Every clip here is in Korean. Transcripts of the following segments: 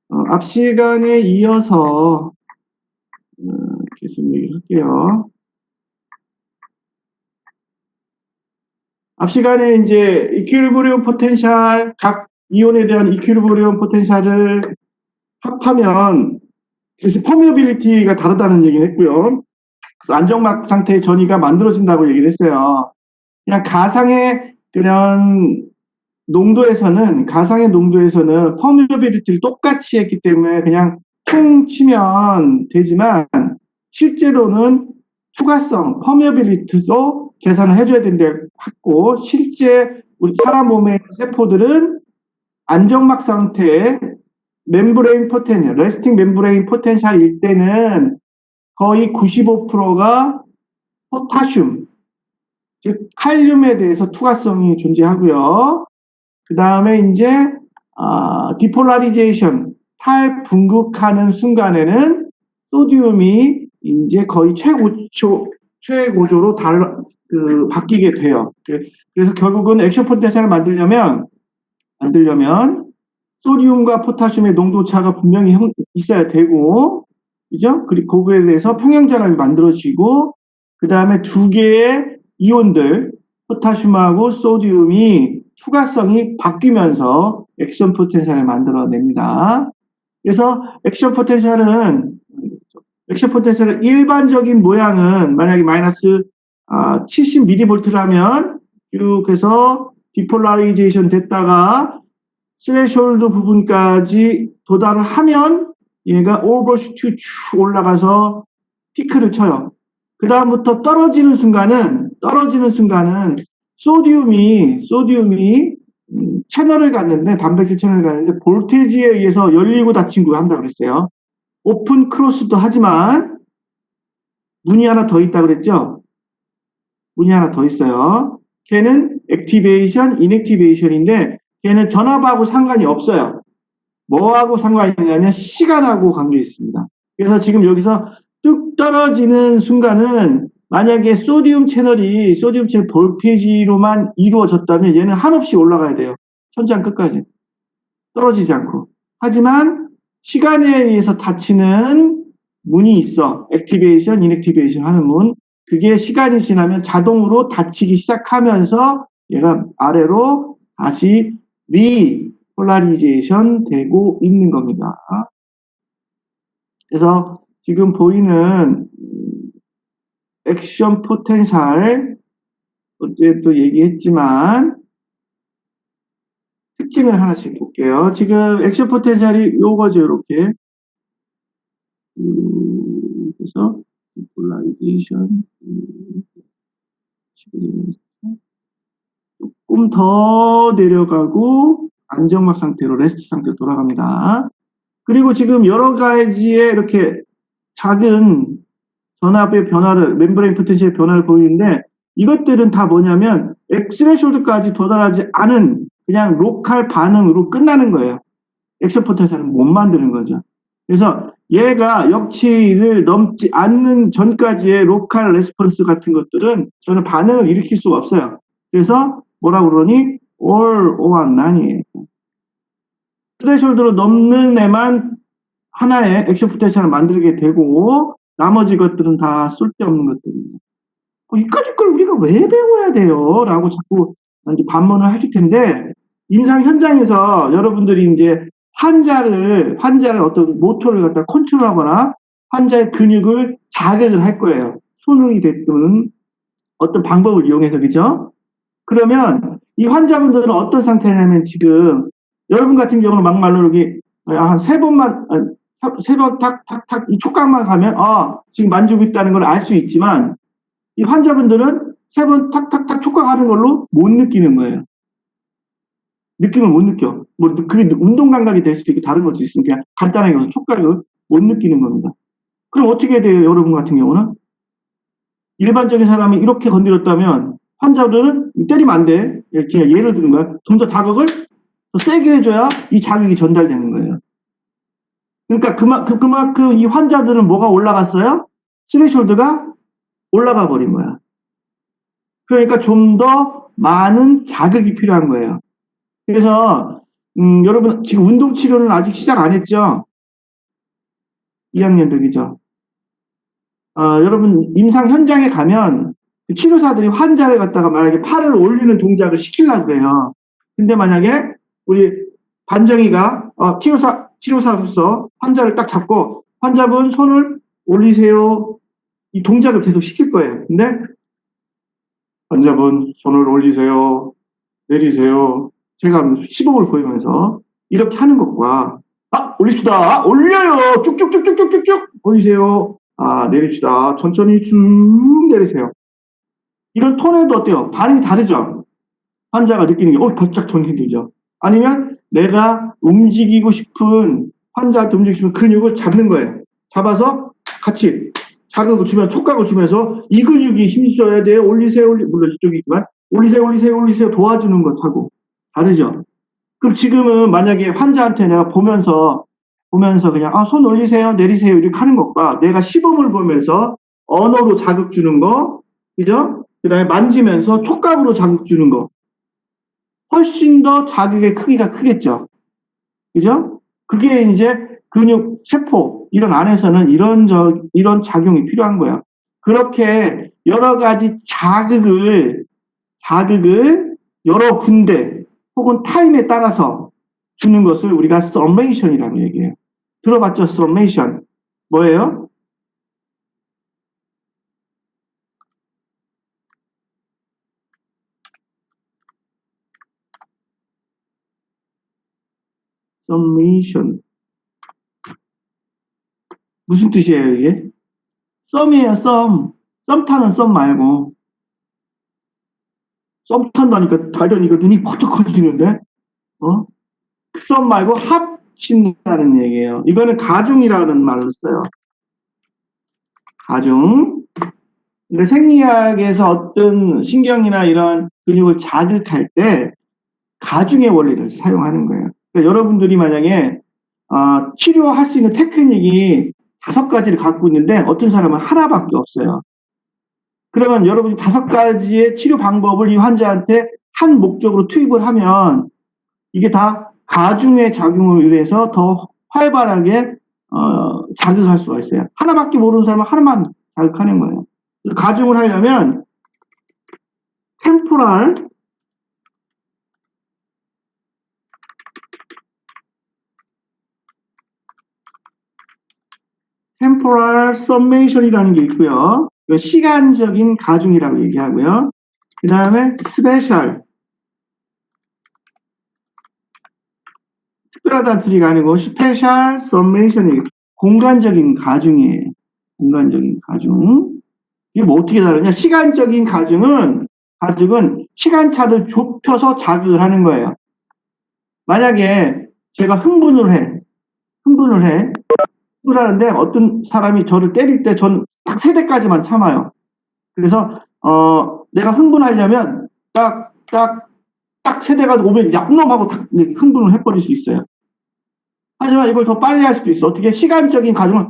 앞 시간에 이어서 계속 얘기할게요. 앞 시간에 이제 이퀴리브리움 포텐셜, 각 이온에 대한 이퀴리브리움 포텐셜을 합하면 그래서 퍼미어빌리티가 다르다는 얘기를 했고요. 그래서 안정막 상태의 전이가 만들어진다고 얘기를 했어요. 그냥 가상의 그런 가상의 농도에서는 퍼미어빌리티를 똑같이 했기 때문에 그냥 퉁 치면 되지만 실제로는 투과성, 퍼미어빌리티도 계산을 해줘야 된다고 했고, 실제 우리 사람 몸의 세포들은 안정막 상태의 멤브레인 포텐셜, 레스팅 멤브레인 포텐셜일 때는 거의 95%가 포타슘, 즉 칼륨에 대해서 투과성이 존재하고요. 그 다음에 이제 디폴라리제이션, 탈분극하는 순간에는 소듐이 이제 거의 최고조로 바뀌게 돼요. 그래서 결국은 액션 포텐셜을 만들려면 소듐과 포타슘의 농도 차가 분명히 있어야 되고, 그죠? 그리고 거기에 대해서 평형전압이 만들어지고, 그 다음에 두 개의 이온들, 포타슘하고 소듐이 투과성이 바뀌면서 액션 포텐셜을 만들어냅니다. 그래서 액션 포텐셜은 일반적인 모양은 만약에 마이너스 70mV라면 쭉 해서 디폴라리제이션 됐다가 스레숄드 부분까지 도달을 하면 얘가 오버슈트 쭉 올라가서 피크를 쳐요. 그 다음부터 떨어지는 순간은 소듐이 채널을 갔는데, 단백질 채널을 갔는데 볼테지에 의해서 열리고 닫히고 한다고 그랬어요. 오픈 크로스도 하지만 문이 하나 더 있다고 그랬죠. 문이 하나 더 있어요. 걔는 액티베이션, 인액티베이션인데 걔는 전압하고 상관이 없어요. 뭐하고 상관이 있냐면 시간하고 관계 있습니다. 그래서 지금 여기서 뚝 떨어지는 순간은 만약에 소듐 채널 볼테지로만 이루어졌다면 얘는 한없이 올라가야 돼요. 천장 끝까지. 떨어지지 않고. 하지만 시간에 의해서 닫히는 문이 있어. 액티베이션, 인액티베이션 하는 문. 그게 시간이 지나면 자동으로 닫히기 시작하면서 얘가 아래로 다시 폴라리제이션 되고 있는 겁니다. 그래서 지금 보이는 액션 포텐셜, 어제도 얘기했지만 특징을 하나씩 볼게요. 지금 액션 포텐셜이 요거죠, 이렇게. 그래서 폴라리제이션 조금 더 내려가고 안정막 상태로, 레스트 상태로 돌아갑니다. 그리고 지금 여러 가지의 이렇게 작은 전압의 변화를, 멤브레인 포텐셜의 변화를 보이는데, 이것들은 다 뭐냐면 엑스레숄드까지 도달하지 않은 그냥 로컬 반응으로 끝나는 거예요. 액션 포텐셜은 못 만드는 거죠. 그래서 얘가 역치를 넘지 않는 전까지의 로컬 레스폰스 같은 것들은 저는 반응을 일으킬 수가 없어요. 그래서 뭐라고 그러니? all or none이에요. 스레숄드로 넘는 애만 하나의 액션 포텐셜을 만들게 되고 나머지 것들은 다 쓸데없는 것들입니다. 이까짓 걸 우리가 왜 배워야 돼요? 라고 자꾸 이제 반문을 하실 텐데, 임상 현장에서 여러분들이 이제 환자를 어떤 모토를 갖다 컨트롤하거나 환자의 근육을 자극을 할 거예요. 손흥이 됐든 어떤 방법을 이용해서, 그죠? 그러면 이 환자분들은 어떤 상태냐면 지금 여러분 같은 경우는 막말로 여기 한 세 번만, 세 번 탁탁탁 이 촉각만 가면 지금 만지고 있다는 걸 알 수 있지만 이 환자분들은 세 번 탁탁탁 촉각하는 걸로 못 느끼는 거예요. 느낌을 못 느껴. 뭐 그게 운동 감각이 될 수도 있고 다른 것도 있으니까 간단하게 촉각을 못 느끼는 겁니다. 그럼 어떻게 돼요, 여러분 같은 경우는? 일반적인 사람이 이렇게 건드렸다면 환자들은 때리면 안 돼. 이렇게 예를 드는 거야. 좀 더 자극을 더 세게 해줘야 이 자극이 전달되는 거예요. 그러니까 그만큼 이 환자들은 뭐가 올라갔어요? 스레숄드가 올라가 버린 거야. 그러니까 좀 더 많은 자극이 필요한 거예요. 그래서 여러분 지금 운동 치료는 아직 시작 안 했죠? 2학년들이죠. 여러분 임상 현장에 가면 치료사들이 환자를 갖다가 만약에 팔을 올리는 동작을 시키려고 그래요. 근데 만약에 우리 반정이가 치료사로서 환자를 딱 잡고 환자분 손을 올리세요. 이 동작을 계속 시킬 거예요. 근데 환자분 손을 올리세요. 내리세요. 제가 시범을 보이면서 이렇게 하는 것과 올립시다. 올려요. 쭉쭉쭉쭉쭉쭉 올리세요. 내립시다. 천천히 쭉 내리세요. 이런 톤에도 어때요? 반응이 다르죠? 환자가 느끼는 게, 바짝 정신이 들죠? 아니면 내가 움직이고 싶은, 환자한테 움직이고 싶은 근육을 잡는 거예요. 잡아서 같이 자극을 주면, 촉각을 주면서 이 근육이 힘줘야 돼요. 올리세요, 물론 이쪽이지만, 올리세요 도와주는 것하고 다르죠? 그럼 지금은 만약에 환자한테 내가 보면서 그냥 손 올리세요, 내리세요 이렇게 하는 것과 내가 시범을 보면서 언어로 자극 주는 거, 그죠? 그 다음에 만지면서 촉각으로 자극 주는 거 훨씬 더 자극의 크기가 크겠죠. 그죠? 그게 이제 근육 세포 이런 안에서는 이런 작용이 필요한 거예요. 그렇게 여러 가지 자극을 여러 군데 혹은 타임에 따라서 주는 것을 우리가 썸메이션이라고 얘기해요. 들어봤죠? 썸메이션. 뭐예요? 썸메이션. 무슨 뜻이에요, 이게? 썸이에요, 썸. 썸 타는 썸 말고. 썸 탄다니까 달려니까 눈이 번쩍 커지는데? 어? 썸 말고 합친다는 얘기예요. 이거는 가중이라는 말을 써요. 가중. 그러니까 생리학에서 어떤 신경이나 이런 근육을 자극할 때 가중의 원리를 사용하는 거예요. 그러니까 여러분들이 만약에 치료할 수 있는 테크닉이 5가지를 갖고 있는데 어떤 사람은 하나밖에 없어요. 그러면 여러분이 5가지의 치료 방법을 이 환자한테 한 목적으로 투입을 하면 이게 다 가중의 작용을 위해서 더 활발하게 자극할 수가 있어요. 하나밖에 모르는 사람은 하나만 자극하는 거예요. 가중을 하려면 템포럴 썸메이션이라는 게 있고요. 시간적인 가중이라고 얘기하고요. 그 다음에 스페셜, 특별하다는 소리가 아니고 스페셜 썸메이션이 공간적인 가중이에요. 공간적인 가중. 이게 뭐 어떻게 다르냐? 시간적인 가중은 시간차를 좁혀서 자극을 하는 거예요. 만약에 제가 흥분을 하는데 어떤 사람이 저를 때릴 때 저는 딱 3대까지만 참아요. 그래서 내가 흥분하려면 딱 3대가 오면 얍놈하고 흥분을 해버릴 수 있어요. 하지만 이걸 더 빨리 할 수도 있어. 어떻게? 시간적인 가중을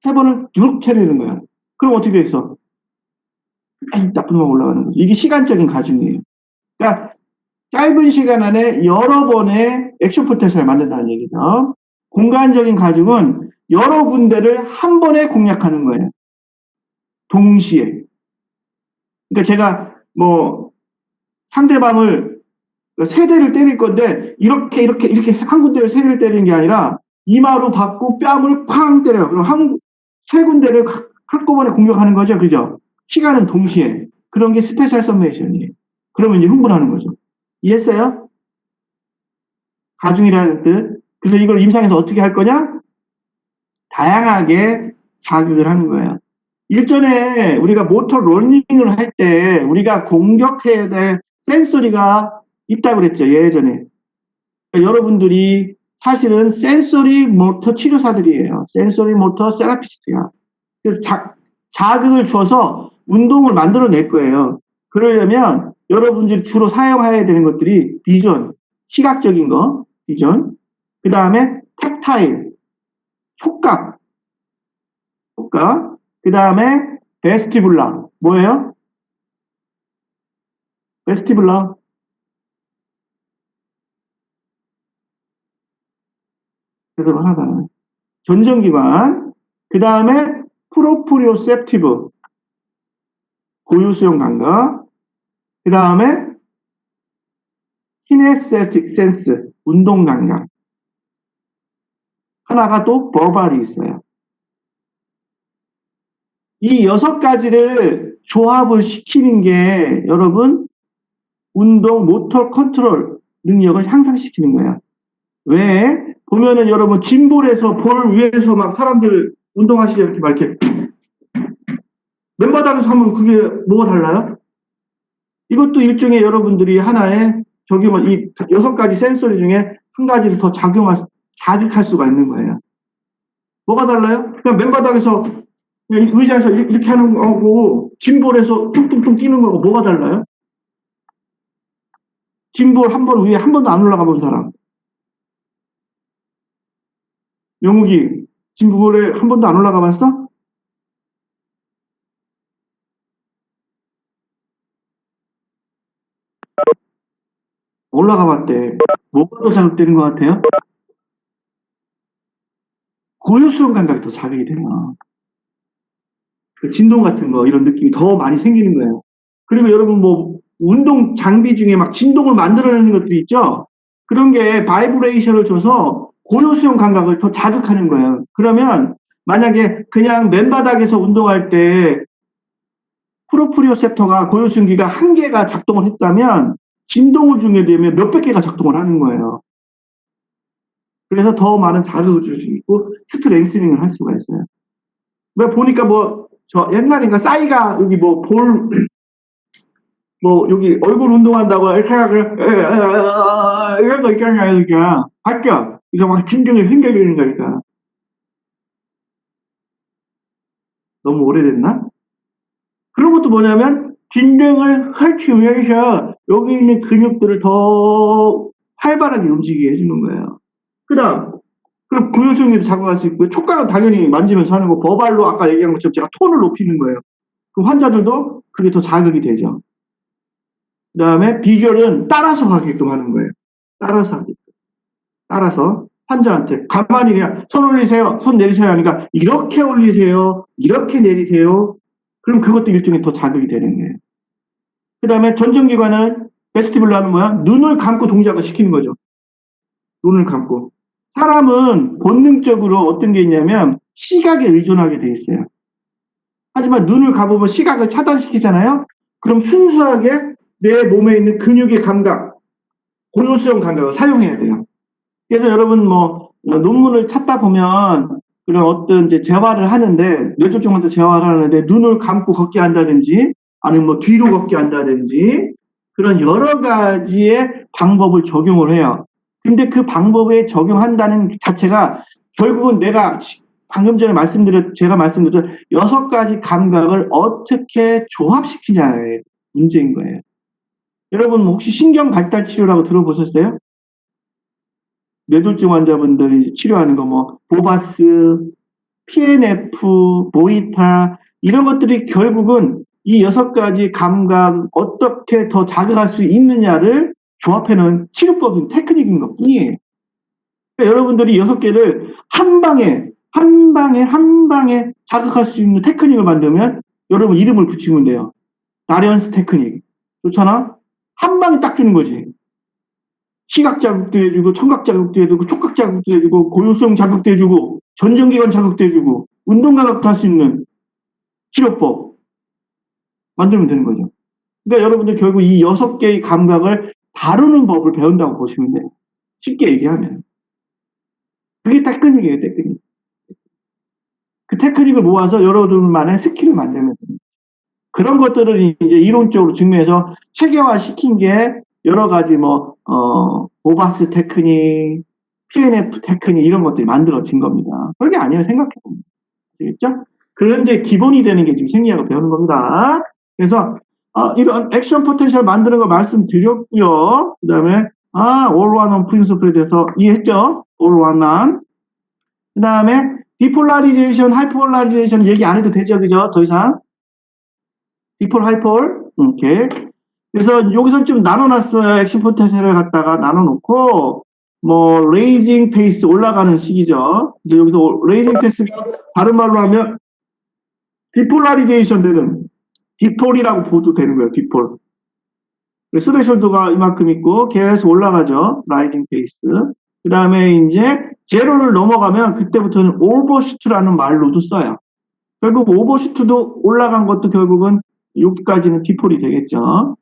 3번을 쭉 채리는 거야. 그럼 어떻게 되겠어? 나쁜 놈 올라가는 거죠. 이게 시간적인 가중이에요. 그러니까 짧은 시간 안에 여러 번의 액션 포텐셜을 만든다는 얘기죠. 공간적인 가중은 여러 군데를 한 번에 공략하는 거예요. 동시에. 그러니까 제가 상대방을 3대를 때릴 건데 이렇게 한 군데를 3대를 때리는 게 아니라 이마로 받고 뺨을 쾅 때려요. 그럼 3군데를 한꺼번에 공격하는 거죠. 그죠? 시간은 동시에. 그런 게 스페셜 서메이션이에요. 그러면 이제 흥분하는 거죠. 이해했어요? 가중이라는 뜻. 그래서 이걸 임상에서 어떻게 할 거냐? 다양하게 자극을 하는 거예요. 일전에 우리가 모터 러닝을 할 때 우리가 공격해야 될 센소리가 있다고 그랬죠. 예전에. 그러니까 여러분들이 사실은 센소리 모터 치료사들이에요. 센소리 모터 세라피스트야. 그래서 자극을 줘서 운동을 만들어낼 거예요. 그러려면 여러분들이 주로 사용해야 되는 것들이 비전, 시각적인 거, 비전, 그 다음에 택타일, 촉각, 그 다음에 베스티블라. 뭐예요? 베스티블라. 그래서 하나다. 전정기관. 그 다음에 프로프리오셉티브. 고유수용 감각. 그 다음에 키네세틱 센스. 운동 감각. 하나가 또 버발이 있어요. 이 6가지를 조합을 시키는 게 여러분 운동 모터 컨트롤 능력을 향상시키는 거야. 왜? 보면은 여러분 짐볼에서 볼 위에서 막 사람들 운동하시죠 이렇게 막 이렇게 맨바닥에서 하면 그게 뭐가 달라요? 이것도 일종의 여러분들이 하나의 적용을 이 6가지 센서리 중에 한 가지를 더 자극할 수가 있는 거예요. 뭐가 달라요? 그냥 맨바닥에서 의자에서 이렇게 하는 거고 짐볼에서 뚱뚱뚱 뛰는 거고 뭐가 달라요? 짐볼 한 번 위에 한 번도 안 올라가 본 사람. 영욱이 짐볼에 한 번도 안 올라가 봤어? 올라가 봤대. 뭐가 더 자극되는 것 같아요? 고요수용 감각이 더 자극이 돼요. 그 진동 같은 거 이런 느낌이 더 많이 생기는 거예요. 그리고 여러분 뭐 운동 장비 중에 막 진동을 만들어내는 것들이 있죠. 그런 게 바이브레이션을 줘서 고요수용 감각을 더 자극하는 거예요. 그러면 만약에 그냥 맨바닥에서 운동할 때 프로프리오셉터가 고요수용기가 한 개가 작동을 했다면 진동을 주게 되면 몇백 개가 작동을 하는 거예요. 그래서 더 많은 자극을 줄 수 있고 스트렝스닝을 할 수가 있어요. 왜 보니까 뭐 저 옛날인가 싸이가 여기 뭐 여기 얼굴 운동한다고 이렇게 이런 거 있잖아요, 그죠? 봤죠? 이거 막 진정이 생겨지는 거니까. 너무 오래됐나? 그런 것도 뭐냐면 진정을 하기 위해서 여기 있는 근육들을 더 활발하게 움직이게 해주는 거예요. 그럼 고요수용에도 자극할 수 있고요. 촉각은 당연히 만지면서 하는 거. 버발로 아까 얘기한 것처럼 제가 톤을 높이는 거예요. 그럼 환자들도 그게 더 자극이 되죠. 그 다음에 비주얼은 따라서 하게끔 하는 거예요. 따라서 하게끔. 따라서 환자한테 가만히 그냥 손 올리세요, 손 내리세요 하니까 이렇게 올리세요, 이렇게 내리세요. 그럼 그것도 일종의 더 자극이 되는 거예요. 그 다음에 전정기관은 베스티블로 하는 뭐야? 눈을 감고 동작을 시키는 거죠. 눈을 감고. 사람은 본능적으로 어떤 게 있냐면 시각에 의존하게 돼 있어요. 하지만 눈을 감으면 시각을 차단시키잖아요. 그럼 순수하게 내 몸에 있는 근육의 감각, 고요수용 감각을 사용해야 돼요. 그래서 여러분 뭐 논문을 찾다 보면 그런 어떤 이제 재활을 하는데 뇌졸중한테 재활을 하는데 눈을 감고 걷게 한다든지 아니면 뭐 뒤로 걷게 한다든지 그런 여러 가지의 방법을 적용을 해요. 근데 그 방법에 적용한다는 자체가 결국은 내가 방금 전에 제가 말씀드렸던 6가지 감각을 어떻게 조합시키냐의 문제인 거예요. 여러분 혹시 신경 발달 치료라고 들어보셨어요? 뇌졸중 환자분들이 치료하는 거 뭐 보바스, PNF, 모이타 이런 것들이 결국은 이 6가지 감각 어떻게 더 자극할 수 있느냐를 조합해놓은 치료법인 테크닉인 것 뿐이에요. 그러니까 여러분들이 6개를 한 방에 자극할 수 있는 테크닉을 만들면 여러분 이름을 붙이면 돼요. 나리언스 테크닉. 좋잖아? 한 방에 딱 주는 거지. 시각 자극도 해주고 청각 자극도 해주고 촉각 자극도 해주고 고요성 자극도 해주고 전정기관 자극도 해주고 운동 감각도 할 수 있는 치료법 만들면 되는 거죠. 그러니까 여러분들 결국 이 6개의 감각을 다루는 법을 배운다고 보시면 돼요. 쉽게 얘기하면. 그게 테크닉이에요, 테크닉. 그 테크닉을 모아서 여러분만의 스킬을 만들면 됩니다. 그런 것들을 이제 이론적으로 증명해서 체계화 시킨 게 여러 가지 보바스 테크닉, PNF 테크닉 이런 것들이 만들어진 겁니다. 그게 아니에요. 생각해보면. 아시겠죠? 그런데 기본이 되는 게 지금 생리학을 배우는 겁니다. 그래서 이런 액션 포텐셜 만드는 거 말씀드렸고요. 그 다음에 all one on 프린서플에 대해서 이해했죠? all one on. 그 다음에 디폴라리제이션, 하이폴라리제이션 얘기 안 해도 되죠, 그죠? 더 이상. 디폴, 하이폴. 오케이. 그래서 여기서 좀 나눠놨어요. 액션 포텐셜을 갖다가 나눠놓고 뭐 레이징 페이스 올라가는 시기죠. 그래서 여기서 레이징 페이스가 다른 말로 하면 디폴라리제이션 되는 디폴이라고 보도 되는 거예요. 디폴. 스레셜드가 이만큼 있고 계속 올라가죠. 라이징 페이스. 그 다음에 이제 제로를 넘어가면 그때부터는 오버슈트라는 말로도 써요. 결국 오버슈트도 올라간 것도 결국은 여기까지는 디폴이 되겠죠.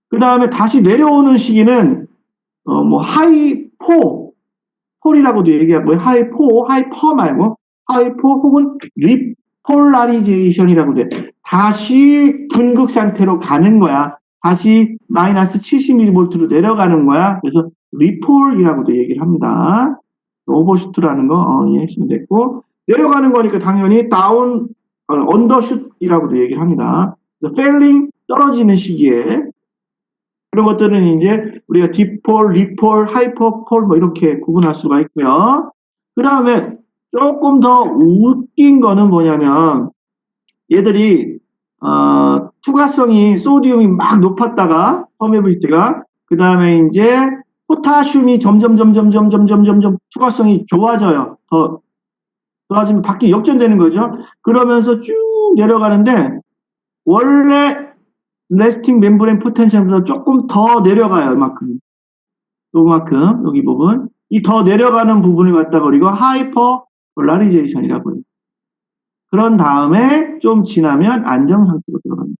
그 다음에 다시 내려오는 시기는 뭐 하이포 폴이라고도 얘기하고요. 하이퍼 말고 하이포 혹은 리폴라리제이션이라고 돼. 다시 분극 상태로 가는 거야. 다시 마이너스 70mV로 내려가는 거야. 그래서 리폴이라고도 얘기를 합니다. 오버슈트라는 거 이해하시면 됐고, 내려가는 거니까 당연히 다운 언더슛이라고도 얘기를 합니다. 페일링 떨어지는 시기에 그런 것들은 이제 우리가 디폴, 리폴, 하이퍼폴 뭐 이렇게 구분할 수가 있고요. 그 다음에 조금 더 웃긴 거는 뭐냐면 얘들이 투과성이 소디움이 막 높았다가 퍼메빌리티가 그 다음에 이제 포타슘이 점점 투과성이 좋아져요. 더 좋아지면 밖에 역전되는 거죠. 그러면서 쭉 내려가는데 원래 레스팅 멤브레인 포텐셜보다 조금 더 내려가요. 요만큼 여기 부분 이 더 내려가는 부분을 갖다가 우리가 하이퍼 폴라리제이션이라고 해요. 그런 다음에 좀 지나면 안정 상태로 들어갑니다.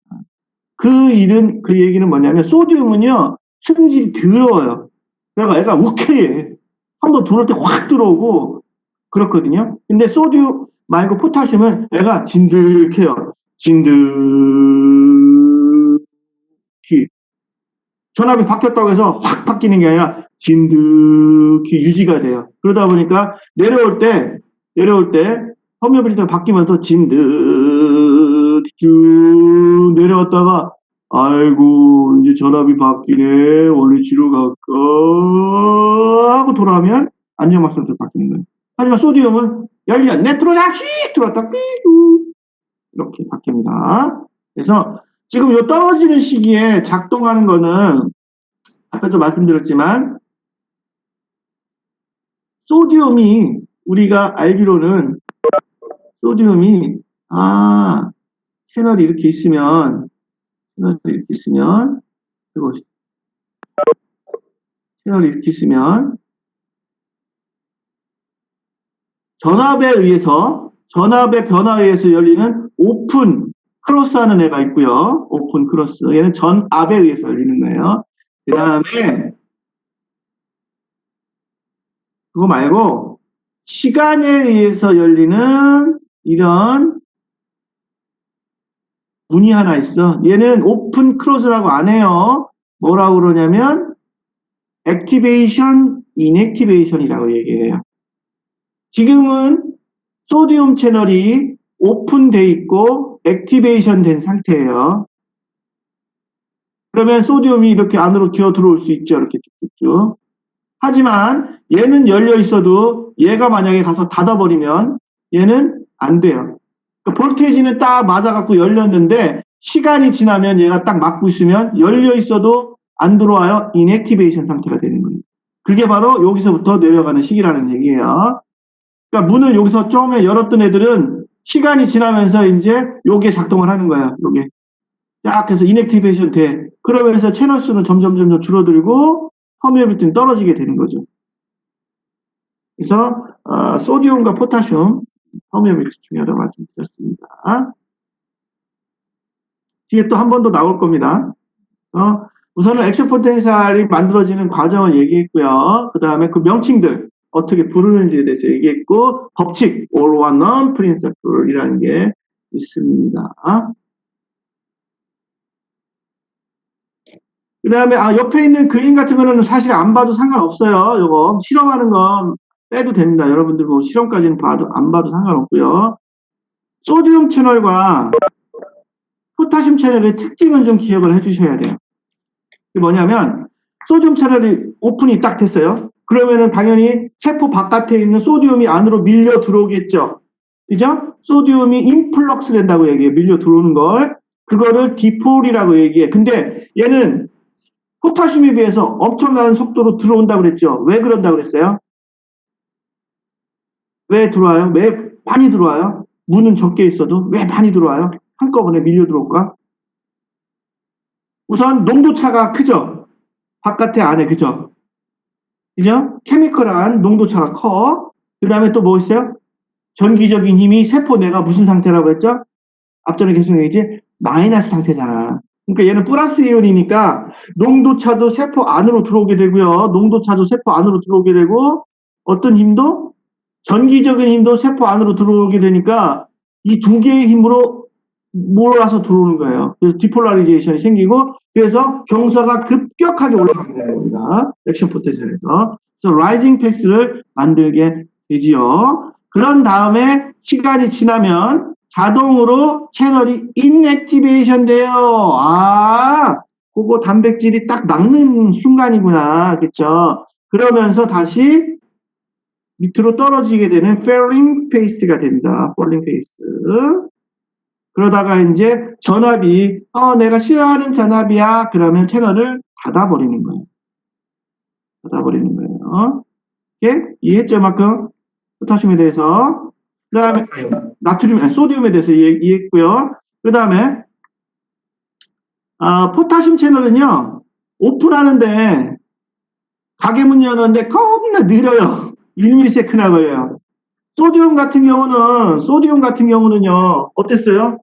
그 얘기는 뭐냐면 소디움은요 승질이 더러워요. 그러니까 애가 우쾌해. 한번 들어올 때 확 들어오고 그렇거든요. 근데 소디움 말고 포타슘은 애가 진득해요. 진득히. 전압이 바뀌었다고 해서 확 바뀌는 게 아니라 진득히 유지가 돼요. 그러다 보니까 내려올 때 퍼메빌리티가 바뀌면서 진득히 쭉 내려왔다가 아이고 이제 전압이 바뀌네 원리치로 갈까 하고 돌아오면 안정막상으로 바뀌는 거예요. 하지만 소디움은 열려 네트로자 휙 들어왔다 삐우 이렇게 바뀝니다. 그래서 지금 요 떨어지는 시기에 작동하는 거는 아까도 말씀드렸지만 소디움이 우리가 알기로는 소디움이 채널이 이렇게 있으면 그리고 채널이 이렇게 있으면 전압의 변화에 의해서 열리는 오픈 크로스 하는 애가 있고요. 오픈 크로스. 얘는 전압에 의해서 열리는 거예요. 그 다음에 그거 말고 시간에 의해서 열리는 이런 문이 하나 있어. 얘는 오픈 크로스라고 안 해요. 뭐라고 그러냐면 액티베이션, 인액티베이션이라고 얘기해요. 지금은 소디움 채널이 오픈돼 있고 액티베이션 된 상태예요. 그러면 소디움이 이렇게 안으로 기어 들어올 수 있죠. 이렇게 쭉쭉. 하지만 얘는 열려 있어도 얘가 만약에 가서 닫아버리면 얘는 안 돼요. 그러니까 볼테이지는 딱 맞아갖고 열렸는데 시간이 지나면 얘가 딱 막고 있으면 열려 있어도 안 들어와요. 인액티베이션 상태가 되는 거예요. 그게 바로 여기서부터 내려가는 시기라는 얘기예요. 그러니까 문을 여기서 처음에 열었던 애들은 시간이 지나면서 이제 요게 작동을 하는 거야. 요게 딱 해서 인액티베이션 돼. 그러면서 채널 수는 점점 줄어들고 퍼메어빌리티는 떨어지게 되는 거죠. 그래서 소디움과 포타슘 퍼메어빌리티 중요하다고 말씀드렸습니다. 뒤에 또 한 번 더 나올 겁니다. 우선은 액션 포텐셜이 만들어지는 과정을 얘기했고요. 그 다음에 그 명칭들 어떻게 부르는지에 대해서 얘기했고 법칙 all or none principle이라는 게 있습니다. 그 다음에 옆에 있는 그림 같은 거는 사실 안 봐도 상관없어요. 요거 실험하는 건 빼도 됩니다. 여러분들 뭐 실험까지는 안 봐도 상관없고요. 소디움 채널과 포타슘 채널의 특징은 좀 기억을 해주셔야 돼요. 이게 뭐냐면 소디움 채널이 오픈이 딱 됐어요. 그러면은 당연히 세포 바깥에 있는 소디움이 안으로 밀려 들어오겠죠. 그죠? 소디움이 인플럭스 된다고 얘기해요. 밀려 들어오는 걸. 그거를 디폴이라고 얘기해. 근데 얘는 포타슘에 비해서 엄청난 속도로 들어온다고 그랬죠. 왜 그런다고 그랬어요? 왜 들어와요? 왜 많이 들어와요? 문은 적게 있어도 왜 많이 들어와요? 한꺼번에 밀려 들어올까? 우선 농도차가 크죠? 바깥에 안에, 그죠? 그죠? 케미컬한 농도차가 커. 그 다음에 또 뭐 있어요? 전기적인 힘이 세포 내가 무슨 상태라고 했죠? 앞전에 계속 얘기했지? 마이너스 상태잖아. 그러니까 얘는 플러스 이온이니까 농도차도 세포 안으로 들어오게 되고요. 농도차도 세포 안으로 들어오게 되고 어떤 힘도 전기적인 힘도 세포 안으로 들어오게 되니까 이 두 개의 힘으로 몰아서 들어오는 거예요. 그래서 디폴라리제이션이 생기고 그래서 경사가 급격하게 올라가게 되는 겁니다. 액션 포텐셜에서. 그래서 라이징 패스를 만들게 되지요. 그런 다음에 시간이 지나면 자동으로 채널이 인액티베이션 돼요. 아, 그거 단백질이 딱 낚는 순간이구나. 그쵸? 그러면서 다시 밑으로 떨어지게 되는 falling pace가 됩니다. falling pace. 그러다가 이제 전압이 내가 싫어하는 전압이야. 그러면 채널을 닫아버리는 거예요. 닫아버리는 거예요. 이해했죠, 만큼? 포타슘에 대해서. 그 다음에 소디움에 대해서 이해했고요. 그 다음에 포타슘 채널은요 오픈하는데 가게 문 여는데 겁나 느려요. 1ms나 걸려요. 소디움 같은 경우는요 어땠어요?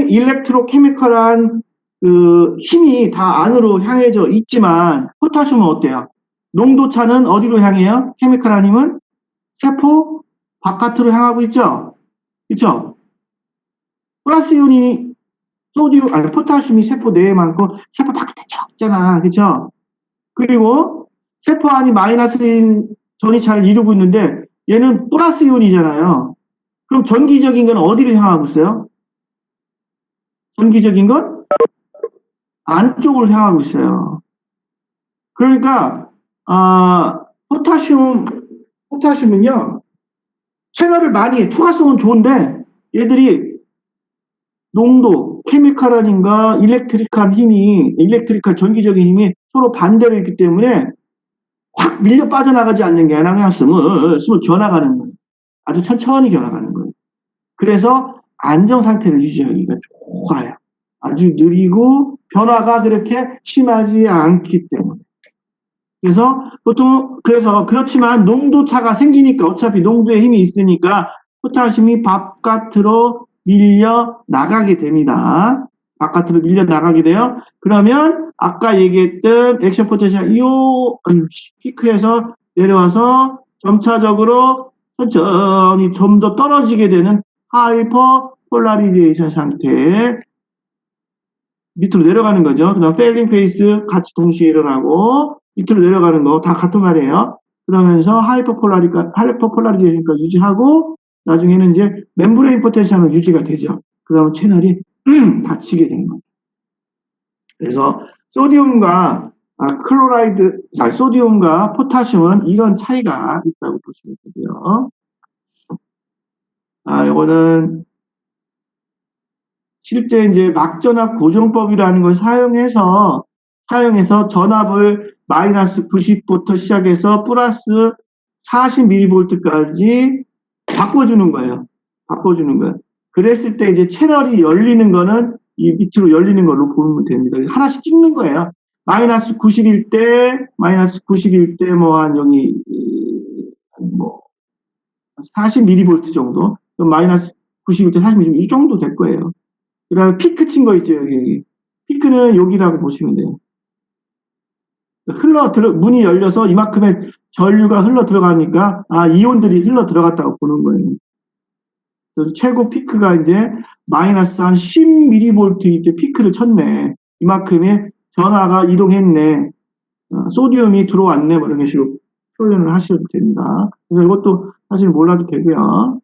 일렉트로케미컬한 그 힘이 다 안으로 향해져 있지만 포타슘은 어때요? 농도차는 어디로 향해요? 케미컬한 힘은 세포 바깥으로 향하고 있죠? 그쵸? 플러스 이온이 포타슘이 세포 내에 많고 세포 바깥에 적잖아. 그쵸? 그리고 세포 안이 마이너스인 전이차를 이루고 있는데 얘는 플러스 이온이잖아요. 그럼 전기적인 건 어디를 향하고 있어요? 전기적인 건 안쪽으로 향하고 있어요. 그러니까 포타슘은요 채널을 많이 해. 투과성은 좋은데 얘들이 농도, 케미컬한힘과 일렉트리컬 전기적인 힘이 서로 반대로 있기 때문에 확 밀려 빠져나가지 않는 게 아니라 그냥 스물 겨나가는 거예요. 아주 천천히 겨나가는 거예요. 그래서 안정 상태를 유지하기가 좋아요. 아주 느리고 변화가 그렇게 심하지 않기 때문에. 그렇지만 농도차가 생기니까 어차피 농도에 힘이 있으니까 포타슘이 바깥으로 밀려 나가게 됩니다. 바깥으로 밀려 나가게 돼요. 그러면 아까 얘기했던 액션 포텐셜 피크에서 내려와서 점차적으로 천천히 좀 더 떨어지게 되는 하이퍼 폴라리제이션 상태 밑으로 내려가는 거죠. 그 다음 페일링 페이스 같이 동시에 일어나고 밑으로 내려가는 거 다 같은 말이에요. 그러면서 하이퍼 폴라리제이션까 유지하고 나중에는 이제 멤브레인 포텐셜은 유지가 되죠. 그러면 채널이 닫히게 되는 거예요. 그래서 소디움과 소디움과 포타슘은 이런 차이가 있다고 보시면 되고요. 이거는 실제 이제 막전압 고정법이라는 걸 사용해서 전압을 마이너스 90부터 시작해서 플러스 40mV까지 바꿔주는 거예요. 그랬을 때 이제 채널이 열리는 거는 이 밑으로 열리는 걸로 보면 됩니다. 하나씩 찍는 거예요. 마이너스 91대 뭐 한 여기 뭐 40mV 정도, 마이너스 91대 40mV 이 정도 될 거예요. 그 다음에 피크 친 거 있죠, 여기. 피크는 여기라고 보시면 돼요. 문이 열려서 이만큼의 전류가 흘러 들어가니까, 이온들이 흘러 들어갔다고 보는 거예요. 그래서 최고 피크가 이제 마이너스 한 10mV 때 피크를 쳤네. 이만큼의 전하가 이동했네. 소디움이 들어왔네. 뭐 이런 식으로 표현을 하셔도 됩니다. 그래서 이것도 사실 몰라도 되고요.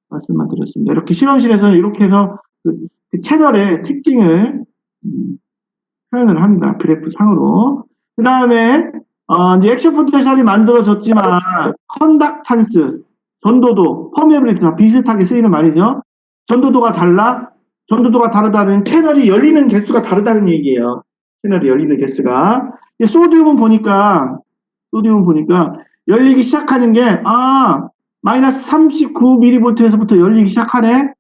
말씀만 드렸습니다. 이렇게 실험실에서 이렇게 해서 그 채널의 특징을 표현을 합니다. 그래프 상으로. 그 다음에 이제 액션 포텐셜이 만들어졌지만 컨덕탄스, 전도도, 퍼미어빌리티 다 비슷하게 쓰이는 말이죠. 전도도가 다르다는 채널이 열리는 개수가 다르다는 얘기예요. 채널이 열리는 개수가. 소디움은 보니까 열리기 시작하는 게, 마이너스 39mV에서부터 열리기 시작하네?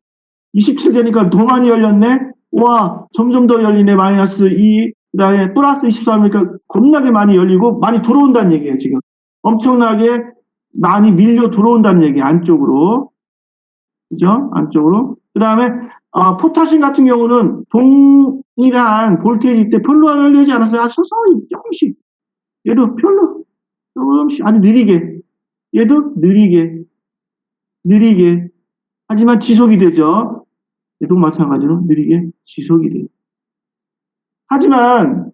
27 되니까 더 많이 열렸네? 와, 점점 더 열리네, 마이너스 2, 그 다음에 플러스 24니까 겁나게 많이 열리고, 많이 들어온다는 얘기예요, 지금. 엄청나게 많이 밀려 들어온다는 얘기, 안쪽으로. 그죠? 안쪽으로. 그 다음에, 포타슘 같은 경우는 동일한 볼테이지 때 별로 안 열리지 않았어요. 서서히, 조금씩. 얘도 별로, 조금씩, 아주 느리게. 얘도 느리게. 하지만 지속이 되죠. 얘도 마찬가지로 느리게 지속이 돼요. 하지만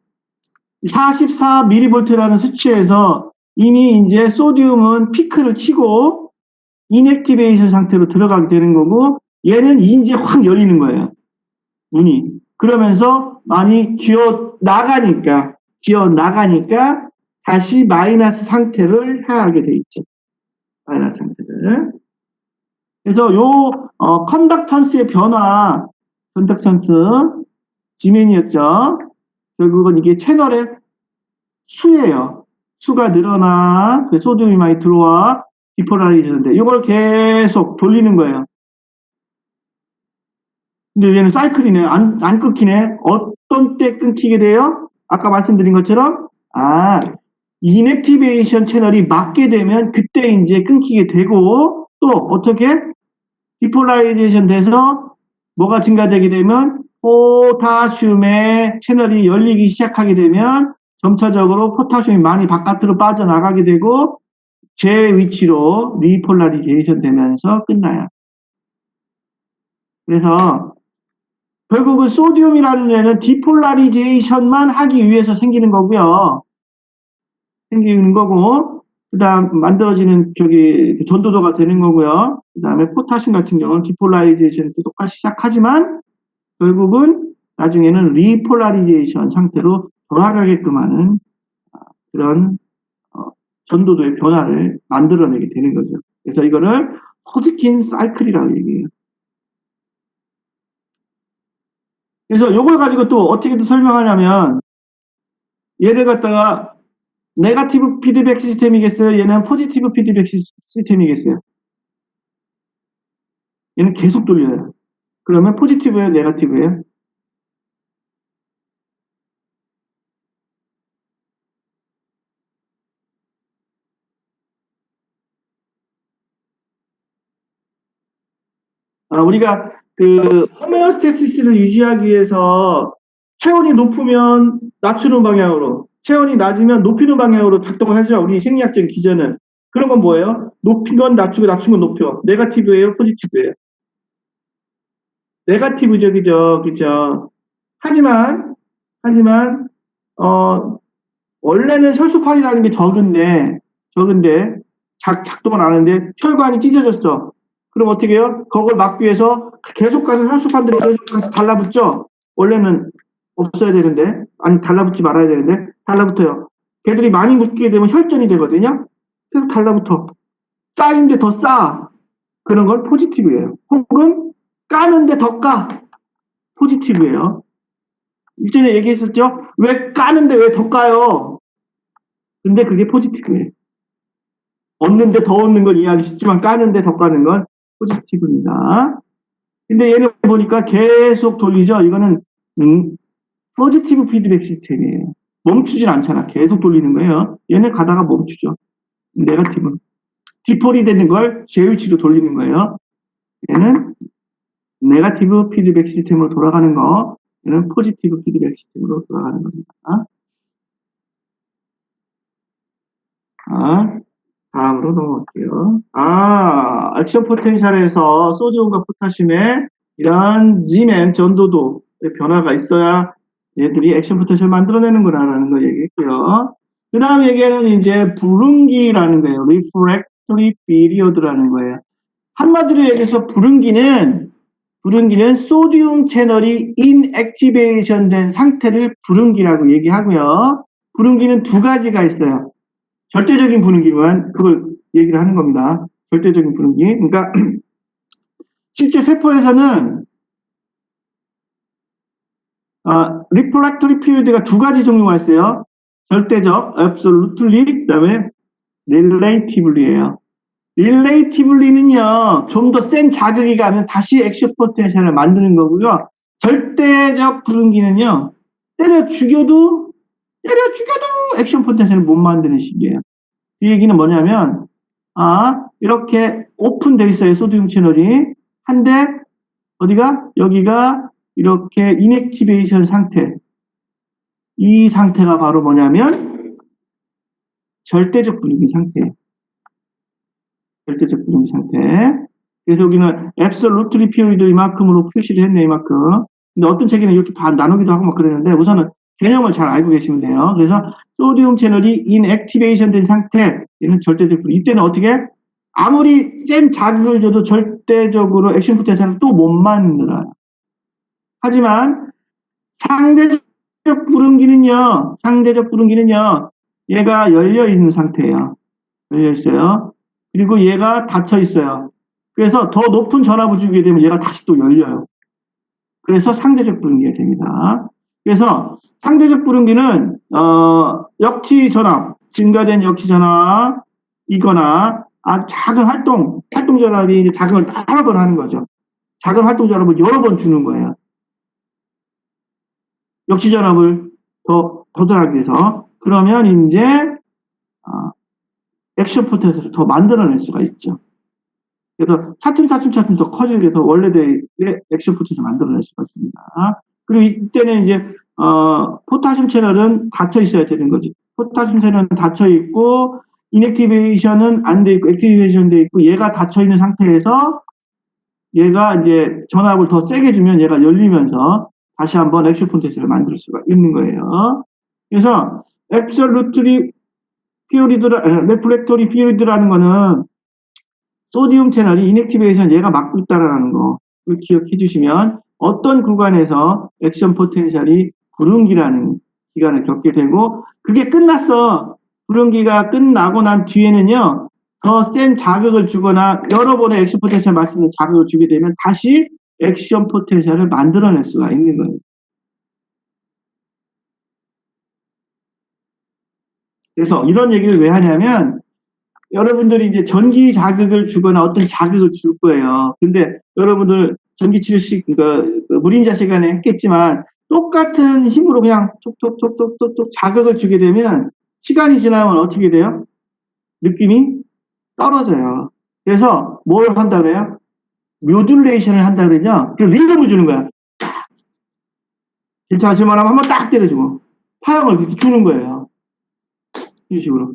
44mV라는 수치에서 이미 이제 소디움은 피크를 치고 인액티베이션 상태로 들어가게 되는 거고, 얘는 이제 확 열리는 거예요. 문이. 그러면서 많이 기어 나가니까 다시 마이너스 상태를 향하게 돼 있죠. 마이너스 상태를. 그래서 컨덕턴스의 변화, 컨덕턴스 지면이었죠. 결국은 이게 채널의 수예요. 수가 늘어나, 소디움이 많이 들어와, 디폴라리제인데, 이걸 계속 돌리는 거예요. 근데 얘는 사이클이네. 안 끊기네. 어떤 때 끊기게 돼요? 아까 말씀드린 것처럼, 인액티베이션 채널이 맞게 되면 그때 이제 끊기게 되고, 또 어떻게? 디폴라리제이션 돼서 뭐가 증가되게 되면 포타슘의 채널이 열리기 시작하게 되면 점차적으로 포타슘이 많이 바깥으로 빠져나가게 되고 제 위치로 리폴라리제이션 되면서 끝나요. 그래서 결국은 소디움이라는 애는 디폴라리제이션만 하기 위해서 생기는 거고요. 그 다음 만들어지는 전도도가 되는 거고요. 그 다음에 포타슘 같은 경우는 디폴라리제이션 때 똑같이 시작하지만 결국은 나중에는 리폴라리제이션 상태로 돌아가게끔 하는 그런 전도도의 변화를 만들어내게 되는 거죠. 그래서 이거를 호드킨 사이클이라고 얘기해요. 그래서 이걸 가지고 또 어떻게 설명하냐면 얘를 갖다가 네거티브 피드백 시스템이겠어요? 얘는 포지티브 피드백 시스템이겠어요? 얘는 계속 돌려요. 그러면 포지티브예요? 네거티브예요? 우리가 호메오스테시스를 유지하기 위해서 체온이 높으면 낮추는 방향으로, 체온이 낮으면 높이는 방향으로 작동을 하죠. 우리 생리학적인 기전은. 그런 건 뭐예요? 높인 건 낮추고 낮춘 건 높여. 네거티브예요? 포지티브예요? 네거티브죠. 그죠? 하지만 원래는 혈소판이라는 게 적은데 작동을 안 하는데 혈관이 찢어졌어. 그럼 어떻게 해요? 그걸 막기 위해서 계속 가서 혈소판들이 계속 가서 달라붙죠? 원래는 없어야 되는데, 아니 달라붙지 말아야 되는데 달라붙어요. 걔들이 많이 붙게 되면 혈전이 되거든요. 계속 달라붙어. 쌓인데 더 쌓아. 그런 걸 포지티브예요. 혹은 까는데 더 까. 포지티브예요. 일전에 얘기했었죠? 왜 까는데 왜 더 까요? 근데 그게 포지티브예요. 얻는데 더 얻는 건 이해하기 쉽지만 까는데 더 까는 건 포지티브입니다. 근데 얘는 보니까 계속 돌리죠. 이거는 포지티브 피드백 시스템이에요. 멈추진 않잖아. 계속 돌리는 거예요. 얘는 가다가 멈추죠. 네거티브. 디폴이 되는 걸 제위치로 돌리는 거예요. 얘는 네거티브 피드백 시스템으로 돌아가는 거, 얘는 포지티브 피드백 시스템으로 돌아가는 겁니다. 다음으로 넘어갈게요. 액션 포텐셜에서 소디움과 포타슘의 이런 G맨 전도도의 변화가 있어야 얘들이 액션 포텐셜 만들어내는구나라는 걸 얘기했고요. 그 다음 얘기는 이제 불응기라는 거예요. Refractory Period라는 거예요. 한마디로 얘기해서 불응기는 소디움 채널이 inactivation 된 상태를 불응기라고 얘기하고요. 불응기는 두 가지가 있어요. 절대적인 분위기만 그걸 얘기를 하는 겁니다. 절대적인 분위기. 그러니까 실제 세포에서는 refractory period가 두 가지 종류가 있어요. 절대적, absolutely, 그 다음에 relatively예요. relativily는요, 좀 더 센 자극이 가면 다시 액션 포텐셜을 만드는 거고요. 절대적 불응기는요, 때려 죽여도 액션 포텐셜을 못 만드는 식이에요. 이 얘기는 뭐냐면, 이렇게 오픈되어 있어요, 소디움 채널이. 한데, 여기가 이렇게 인액티베이션 상태. 이 상태가 바로 뭐냐면, 절대적 불응기 상태예요. 절대적 불응기 상태. 그래서 여기는 absolutely period 이만큼으로 표시를 했네, 이만큼. 근데 어떤 책에는 이렇게 나누기도 하고 막 그러는데, 우선은 개념을 잘 알고 계시면 돼요. 그래서 소디움 채널이 인액티베이션 된 상태, 얘는 절대적 불응기. 이때는 어떻게? 아무리 센 자극을 줘도 절대적으로 액션 포텐셜을 또 못 만들어요. 하지만 상대적 불응기는요, 얘가 열려 있는 상태예요. 열려 있어요. 그리고 얘가 닫혀 있어요. 그래서 더 높은 전압을 주게 되면 얘가 다시 또 열려요. 그래서 상대적 불응기가 됩니다. 그래서 상대적 불응기는 역치 전압, 증가된 역치 전압이거나 작은 활동 전압이 자극을 여러 번 하는 거죠. 작은 활동 전압을 여러 번 주는 거예요. 역치 전압을 더 도달하기 위해서. 그러면 이제 액션 포텐셜을 더 만들어낼 수가 있죠. 그래서 차츰 더 커지게 해서 원래대의 액션 포텐셜을 만들어낼 수가 있습니다. 그리고 이때는 이제 포타슘 채널은 닫혀 있어야 되는 거지. 포타슘 채널은 닫혀 있고 인액티베이션은 안 돼 있고 액티베이션 돼 있고 얘가 닫혀 있는 상태에서 얘가 이제 전압을 더 세게 주면 얘가 열리면서 다시 한번 액션 포텐셜을 만들 수가 있는 거예요. 그래서 absolutely refractory period라는 거는 소디움 채널이 인액티베이션 얘가 막고 있다라는 거 기억해 주시면 어떤 구간에서 액션 포텐셜이 불응기라는 기간을 겪게 되고 그게 끝났어. 불응기가 끝나고 난 뒤에는요. 더 센 자극을 주거나 여러 번의 액션 포텐셜 말씀을 자극을 주게 되면 다시 액션 포텐셜을 만들어낼 수가 있는 거예요. 그래서 이런 얘기를 왜 하냐면 여러분들이 이제 전기 자극을 주거나 어떤 자극을 줄 거예요. 근데 여러분들 전기 치료식, 무린자 시간에 했겠지만 똑같은 힘으로 그냥 톡톡톡톡톡 자극을 주게 되면 시간이 지나면 어떻게 돼요? 느낌이 떨어져요. 그래서 뭘 한다 그래요? 모듈레이션을 한다 그러죠? 그 리듬을 주는 거야. 괜찮으시면 한번 딱 때려주고 파형을 이렇게 주는 거예요. 이런 식으로.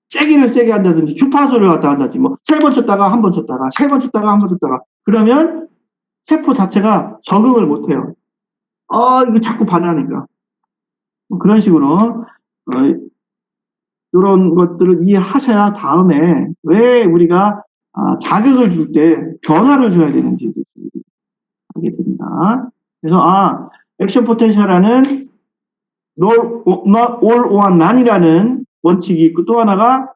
세기를 세게 한다든지 주파수를 갖다 한다든지 뭐 3번 쳤다가 한 번 쳤다가 3번 쳤다가 한 번 쳤다가 그러면 세포 자체가 적응을 못해요. 이거 자꾸 반하니까. 그런 식으로 이런 것들을 이해하셔야 다음에 왜 우리가 자극을 줄 때 변화를 줘야 되는지 하게 됩니다. 그래서 액션 포텐셜하는 not all or none이라는 원칙이 있고 또 하나가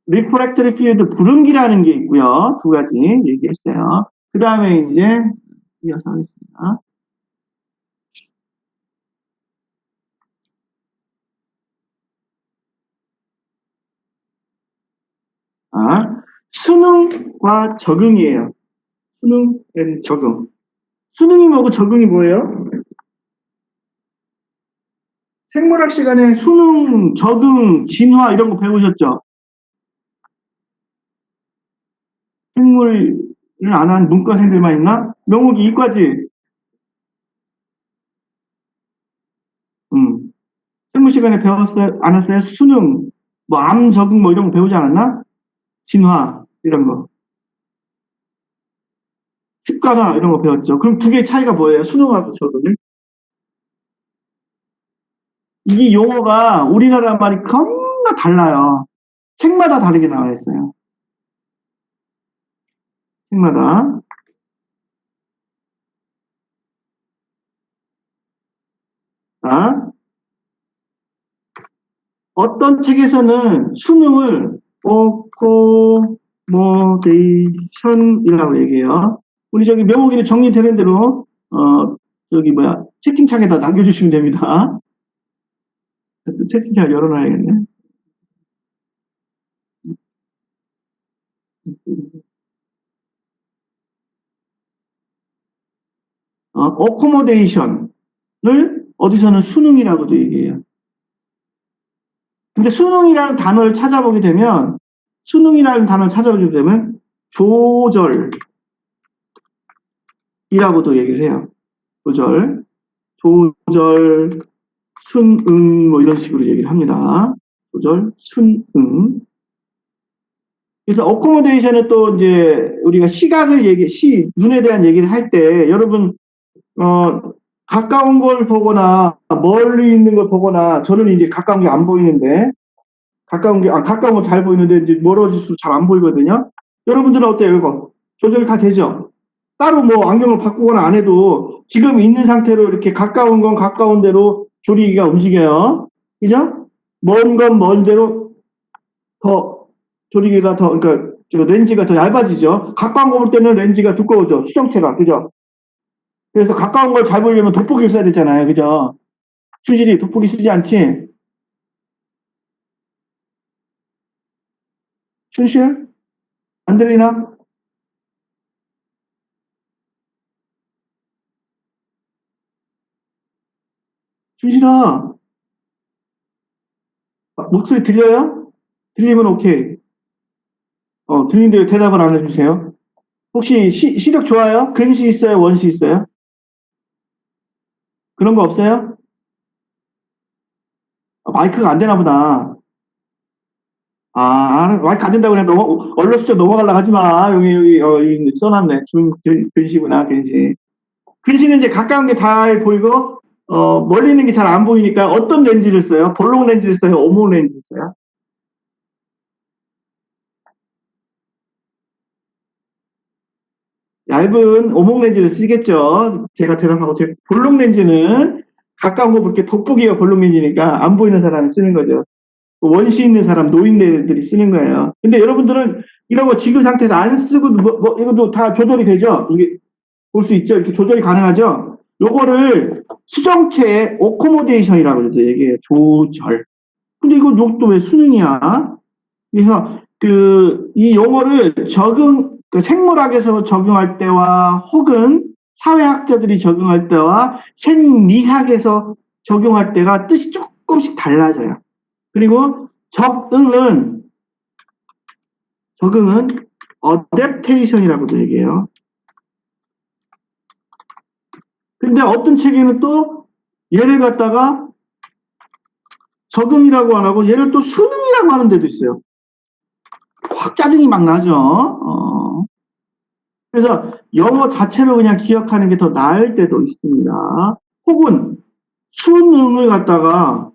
refractory field 불응기라는 게 있고요. 두 가지 얘기했어요. 그 다음에 이제 이어서 하겠습니다. 수능과 적응이에요. 수능 and 적응. 수능이 뭐고 적응이 뭐예요? 생물학 시간에 수능, 적응, 진화 이런 거 배우셨죠? 생물을 안 한 문과생들만 있나? 명욱이 이과지? 생물 시간에 배웠어요? 안 했어요? 수능, 뭐 암 적응 뭐 이런 거 배우지 않았나? 진화 이런 거. 습관화 이런 거 배웠죠. 그럼 두 개의 차이가 뭐예요? 수능하고 적응을? 이 용어가 우리나라 말이 겁나 달라요. 책마다 다르게 나와 있어요. 책마다. 어떤 책에서는 수능을 어코모데이션이라고 얘기해요. 우리 저기 명옥이는 정리되는 대로 저기 뭐야 채팅창에다 남겨주시면 됩니다. 채팅창을 열어놔야겠네. 어코모데이션을 어디서는 수능이라고도 얘기해요. 근데 수능이라는 단어를 찾아보게 되면 조절이라고도 얘기를 해요. 조절, 순응 뭐 이런 식으로 얘기를 합니다. 조절, 순응. 그래서 어코모데이션은 또 이제 우리가 눈에 대한 얘기를 할 때 여러분 가까운 걸 보거나 멀리 있는 걸 보거나 저는 이제 가까운 게 안 보이는데 가까운 건 잘 보이는데 이제 멀어질수록 잘 안 보이거든요. 여러분들은 어때요? 이거 조절 다 되죠? 따로 뭐 안경을 바꾸거나 안 해도 지금 있는 상태로 이렇게 가까운 건 가까운 대로 조리기가 움직여요. 그죠? 먼 건 먼 대로 더 조리기가 그러니까 렌즈가 더 얇아지죠. 가까운 거 볼 때는 렌즈가 두꺼워져. 수정체가. 그죠? 그래서 가까운 걸 잘 보려면 돋보기를 써야 되잖아요. 그죠? 수질이 돋보기 쓰지 않지? 춘실? 안 들리나? 춘실아, 목소리 들려요? 들리면 오케이. 들린데 대답을 안 해주세요. 혹시 시력 좋아요? 근시 있어요? 원시 있어요? 그런 거 없어요? 마이크가 안 되나 보다. 마이크 안 된다고 그냥 얼른 넘어가려고 하지 마. 여기 써놨네. 근시구나, 근시. 근시는 이제 가까운 게 잘 보이고, 멀리 있는 게 잘 안 보이니까 어떤 렌즈를 써요? 볼록 렌즈를 써요? 오목 렌즈를 써요? 얇은 오목 렌즈를 쓰겠죠. 제가 대답하고, 볼록 렌즈는 가까운 거 볼게 돋보기가 볼록 렌즈니까 안 보이는 사람이 쓰는 거죠. 원시 있는 사람, 노인네들이 쓰는 거예요. 근데 여러분들은 이런 거 지금 상태에서 안 쓰고, 이것도 다 조절이 되죠? 이게 볼 수 있죠? 이렇게 조절이 가능하죠? 요거를 수정체의 어코모데이션이라고 얘기해요. 조절. 근데 이거 욕도 왜 수능이야? 그래서 이 용어를 생물학에서 적용할 때와 혹은 사회학자들이 적용할 때와 생리학에서 적용할 때가 뜻이 조금씩 달라져요. 그리고 적응은 어댑테이션이라고도 얘기해요. 근데 어떤 책에는 또 얘를 갖다가 적응이라고 안 하고 얘를 또 수능이라고 하는 데도 있어요. 확 짜증이 막 나죠. 그래서 영어 자체로 그냥 기억하는 게 더 나을 때도 있습니다. 혹은 수능을 갖다가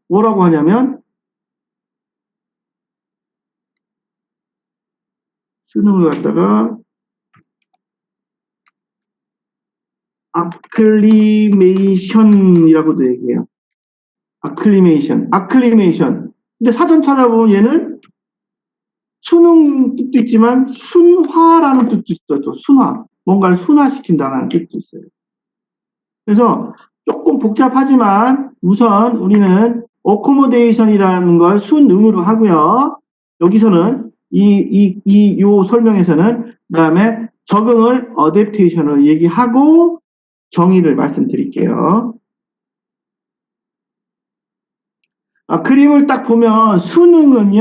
뭐라고 하냐면 수능을 갖다가 아클리메이션이라고도 얘기해요. 아클리메이션. 근데 사전 찾아보면 얘는 수능 뜻도 있지만 순화라는 뜻도 있어요. 또 순화. 뭔가를 순화시킨다는 뜻도 있어요. 그래서 조금 복잡하지만 우선 우리는 어코모데이션이라는 걸 순응으로 하고요. 여기서는 요 설명에서는 그다음에 적응을 어댑테이션으로 얘기하고 정의를 말씀드릴게요. 그림을 딱 보면 수능은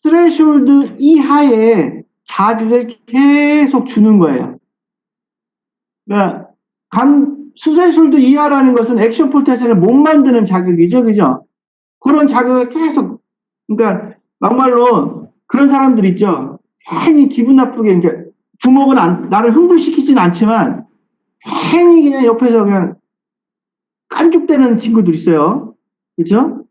스레숄드 이하의 자극을 계속 주는 거예요. 그러니까 스레숄드 이하라는 것은 액션 포텐셜을 못 만드는 자극이죠, 그죠? 그런 자극을 계속, 그러니까 막말로 그런 사람들 있죠. 괜히 기분 나쁘게 이제 주먹은 나를 흥분시키지는 않지만 괜히 그냥 옆에서 그냥 깐죽대는 친구들 있어요. 그죠?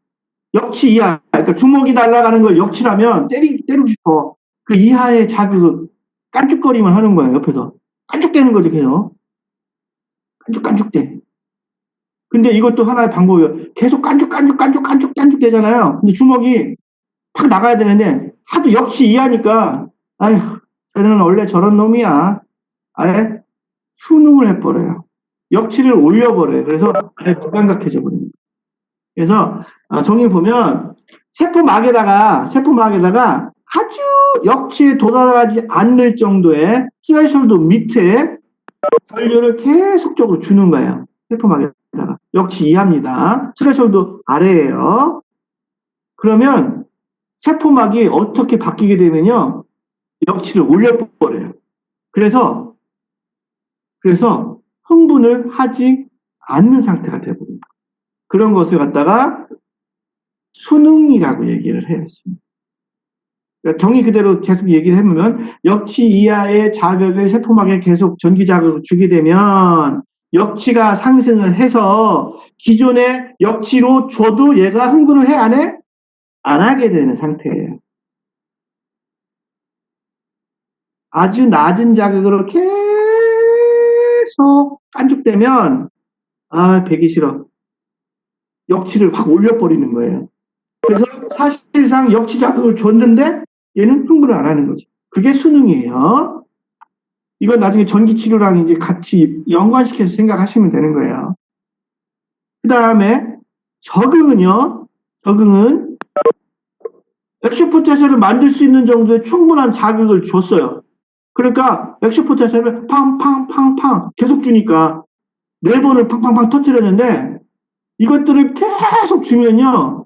역치 이하. 그러니까 주먹이 날아가는 걸 역치라면 때리고 싶어. 그 이하의 자극을 깐죽거림을 하는 거예요, 옆에서. 깐죽대는 거죠, 계속. 깐죽대. 근데 이것도 하나의 방법이에요. 계속 깐죽 되잖아요. 근데 주먹이 확 나가야 되는데, 하도 역치 이하니까, 아휴, 쟤는 원래 저런 놈이야. 아예 수능을 해버려요. 역치를 올려버려요. 그래서 아예 무감각해져 버립니다. 그래서 종이 보면 세포막에다가 아주 역치에 도달하지 않을 정도의 스레셜드 밑에 전류를 계속적으로 주는 거예요. 세포막에다가. 역치 이하입니다. 스레셜드 아래예요. 그러면 세포막이 어떻게 바뀌게 되면요. 역치를 올려버려요. 그래서 흥분을 하지 않는 상태가 되어버립니다. 그런 것을 갖다가 수능이라고 얘기를 해요. 그러니까 경위 그대로 계속 얘기를 해보면 역치 이하의 자극을 세포막에 계속 전기 자극을 주게 되면 역치가 상승을 해서 기존의 역치로 줘도 얘가 흥분을 해 안 해? 안 하게 되는 상태예요. 아주 낮은 자극으로 계속 깐죽대면 배기 싫어. 역치를 확 올려버리는 거예요. 그래서 사실상 역치 자극을 줬는데 얘는 흥분을 안 하는 거지. 그게 수능이에요. 이건 나중에 전기치료랑 이제 같이 연관시켜서 생각하시면 되는 거예요. 그 다음에 적응은요. 적응은 액션 포텐셜을 만들 수 있는 정도의 충분한 자극을 줬어요. 그러니까 액션 포텐셜을 팡팡팡팡 계속 주니까 4번을 팡팡팡 터뜨렸는데 이것들을 계속 주면요.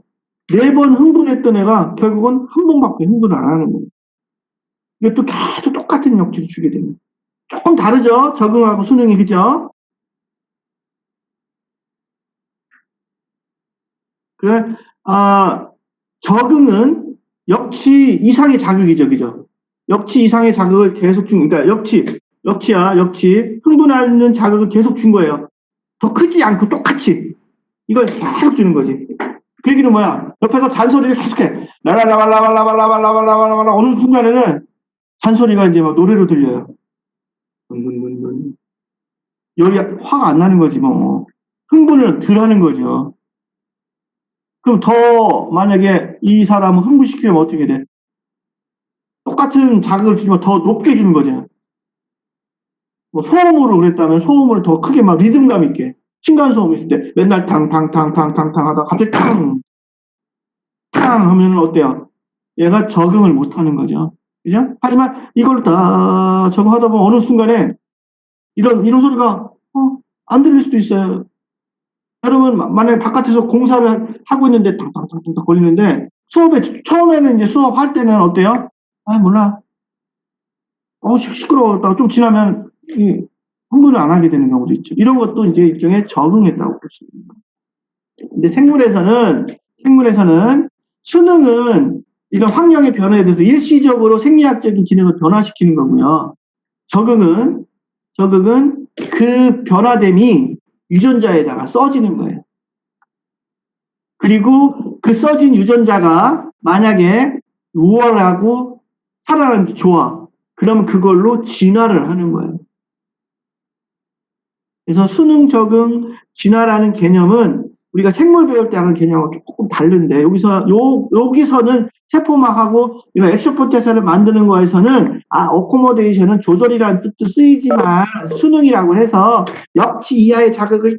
4번 흥분했던 애가 결국은 한 번밖에 흥분을 안 하는 거예요. 이것도 계속 똑같은 역치를 주게 됩니다. 조금 다르죠? 적응하고 수능이, 그죠? 그래, 적응은 역치 이상의 자극이죠, 그죠? 역치 이상의 자극을 계속 그러니까 역치. 흥분하는 자극을 계속 준 거예요. 더 크지 않고 똑같이. 이걸 계속 주는 거지. 그 얘기는 뭐야? 옆에서 잔소리를 계속해. 라라라발라발라발라발라발라발라 어느 순간에는 잔소리가 이제 막 노래로 들려요. 열이 화가 안 나는 거지, 뭐. 흥분을 덜 하는 거죠. 그럼 더 만약에 이 사람을 흥분시키면 어떻게 돼? 똑같은 자극을 주지만 더 높게 주는 거죠. 뭐 소음으로 그랬다면 소음을 더 크게 막 리듬감 있게 층간소음 있을 때 맨날 탕탕탕탕탕탕 하다가 갑자기 탕 하면 어때요? 얘가 적응을 못 하는 거죠. 그죠? 하지만 이걸 다 적응하다 보면 어느 순간에 이런 소리가 안 들릴 수도 있어요. 여러분 만약에 바깥에서 공사를 하고 있는데 탕탕탕탕 걸리는데 처음에는 이제 수업할 때는 어때요? 몰라. 시끄러웠다가 좀 지나면 흥분을 안 하게 되는 경우도 있죠. 이런 것도 이제 일종의 적응했다고 볼 수 있습니다. 근데 생물에서는 수능은 이런 환경의 변화에 대해서 일시적으로 생리학적인 기능을 변화시키는 거고요. 적응은 그 변화됨이 유전자에다가 써지는 거예요. 그리고 그 써진 유전자가 만약에 우월하고 살아나는 게 좋아. 그러면 그걸로 진화를 하는 거예요. 그래서 수능, 적응, 진화라는 개념은 우리가 생물 배울 때 하는 개념하고 조금 다른데 여기서는 세포막하고 이런 액션 포텐셜을 만드는 거에서는 어코모데이션은 조절이라는 뜻도 쓰이지만 수능이라고 해서 역치 이하의 자극을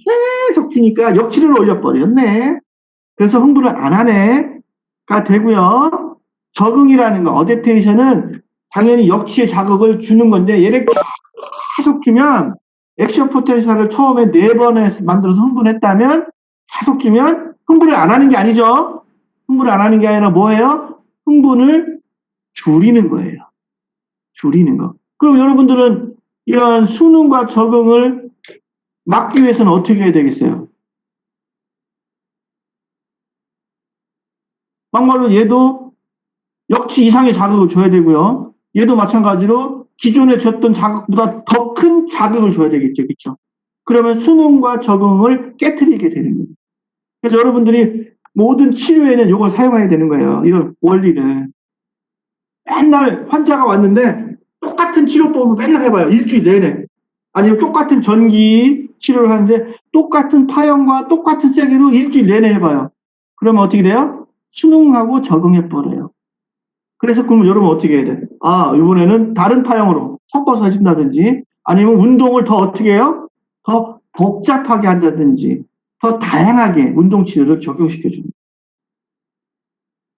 계속 주니까 역치를 올려버렸네. 그래서 흥분을 안 하네가 되고요. 적응이라는 거, 어댑테이션은 당연히 역치의 자극을 주는 건데 얘를 계속 주면 액션 포텐셜을 처음에 4번에 만들어서 흥분했다면 계속 주면 흥분을 안 하는 게 아니죠. 흥분을 안 하는 게 아니라 뭐예요? 흥분을 줄이는 거예요. 줄이는 거. 그럼 여러분들은 이런 수능과 적응을 막기 위해서는 어떻게 해야 되겠어요? 막말로 얘도 역치 이상의 자극을 줘야 되고요. 얘도 마찬가지로 기존에 줬던 자극보다 더 큰 자극을 줘야 되겠죠. 그렇죠? 그러면 수능과 적응을 깨트리게 되는 거예요. 그래서 여러분들이 모든 치료에는 이걸 사용해야 되는 거예요. 이런 원리를. 맨날 환자가 왔는데 똑같은 치료법을 맨날 해봐요. 일주일 내내. 아니면 똑같은 전기 치료를 하는데 똑같은 파형과 똑같은 세기로 일주일 내내 해봐요. 그러면 어떻게 돼요? 수능하고 적응해버려요. 그래서 그러면 여러분 어떻게 해야 돼? 이번에는 다른 파형으로 섞어서 해준다든지 아니면 운동을 더 어떻게 해요? 더 복잡하게 한다든지 더 다양하게 운동 치료를 적용시켜주는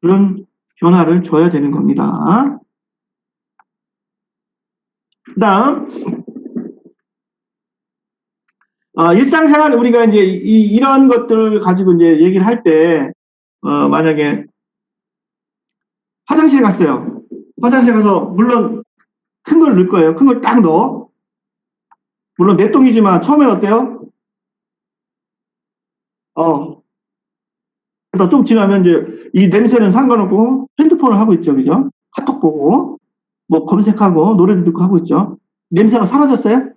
그런 변화를 줘야 되는 겁니다. 그 다음 일상생활 우리가 이제 이런 것들을 가지고 이제 얘기를 할 때 만약에 화장실 갔어요. 화장실 가서 물론 큰 걸 넣을 거예요. 큰 걸 딱 넣어. 물론 내 똥이지만 처음엔 어때요? 그러다 좀 지나면 이제 이 냄새는 상관없고 핸드폰을 하고 있죠, 그죠? 카톡 보고 뭐 검색하고 노래도 듣고 하고 있죠. 냄새가 사라졌어요?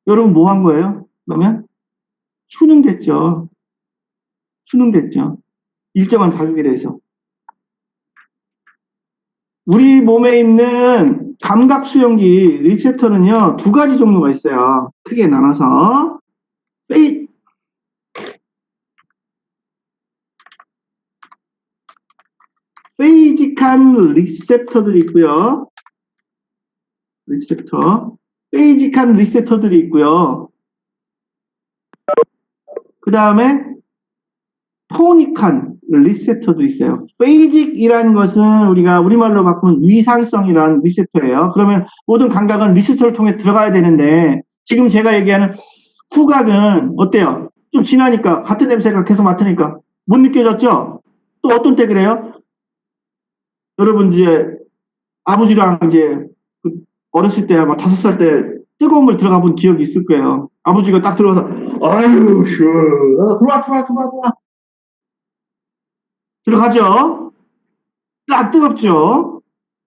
여러분 뭐 한 거예요? 그러면 수능됐죠. 수능됐죠. 일정한 자극에 대해서. 우리 몸에 있는 감각 수용기 리셉터는요, 두 가지 종류가 있어요. 크게 나눠서 페이직한 리셉터들이 있고요. 페이직한 리셉터들이 있고요. 그 다음에 토닉한 리셉터도 있어요. 페이직이라는 것은 우리가 우리말로 바꾸면 위상성이라는 리셉터예요. 그러면 모든 감각은 리셉터를 통해 들어가야 되는데 지금 제가 얘기하는 후각은 어때요? 좀 지나니까 같은 냄새가 계속 맡으니까 못 느껴졌죠? 또 어떤 때 그래요? 여러분 이제 아버지랑 이제 어렸을 때 아마 5살 때 뜨거운 물 들어가 본 기억이 있을 거예요. 아버지가 딱 들어가서 아유 시원하다 들어와 들어가죠. 딱 뜨겁죠.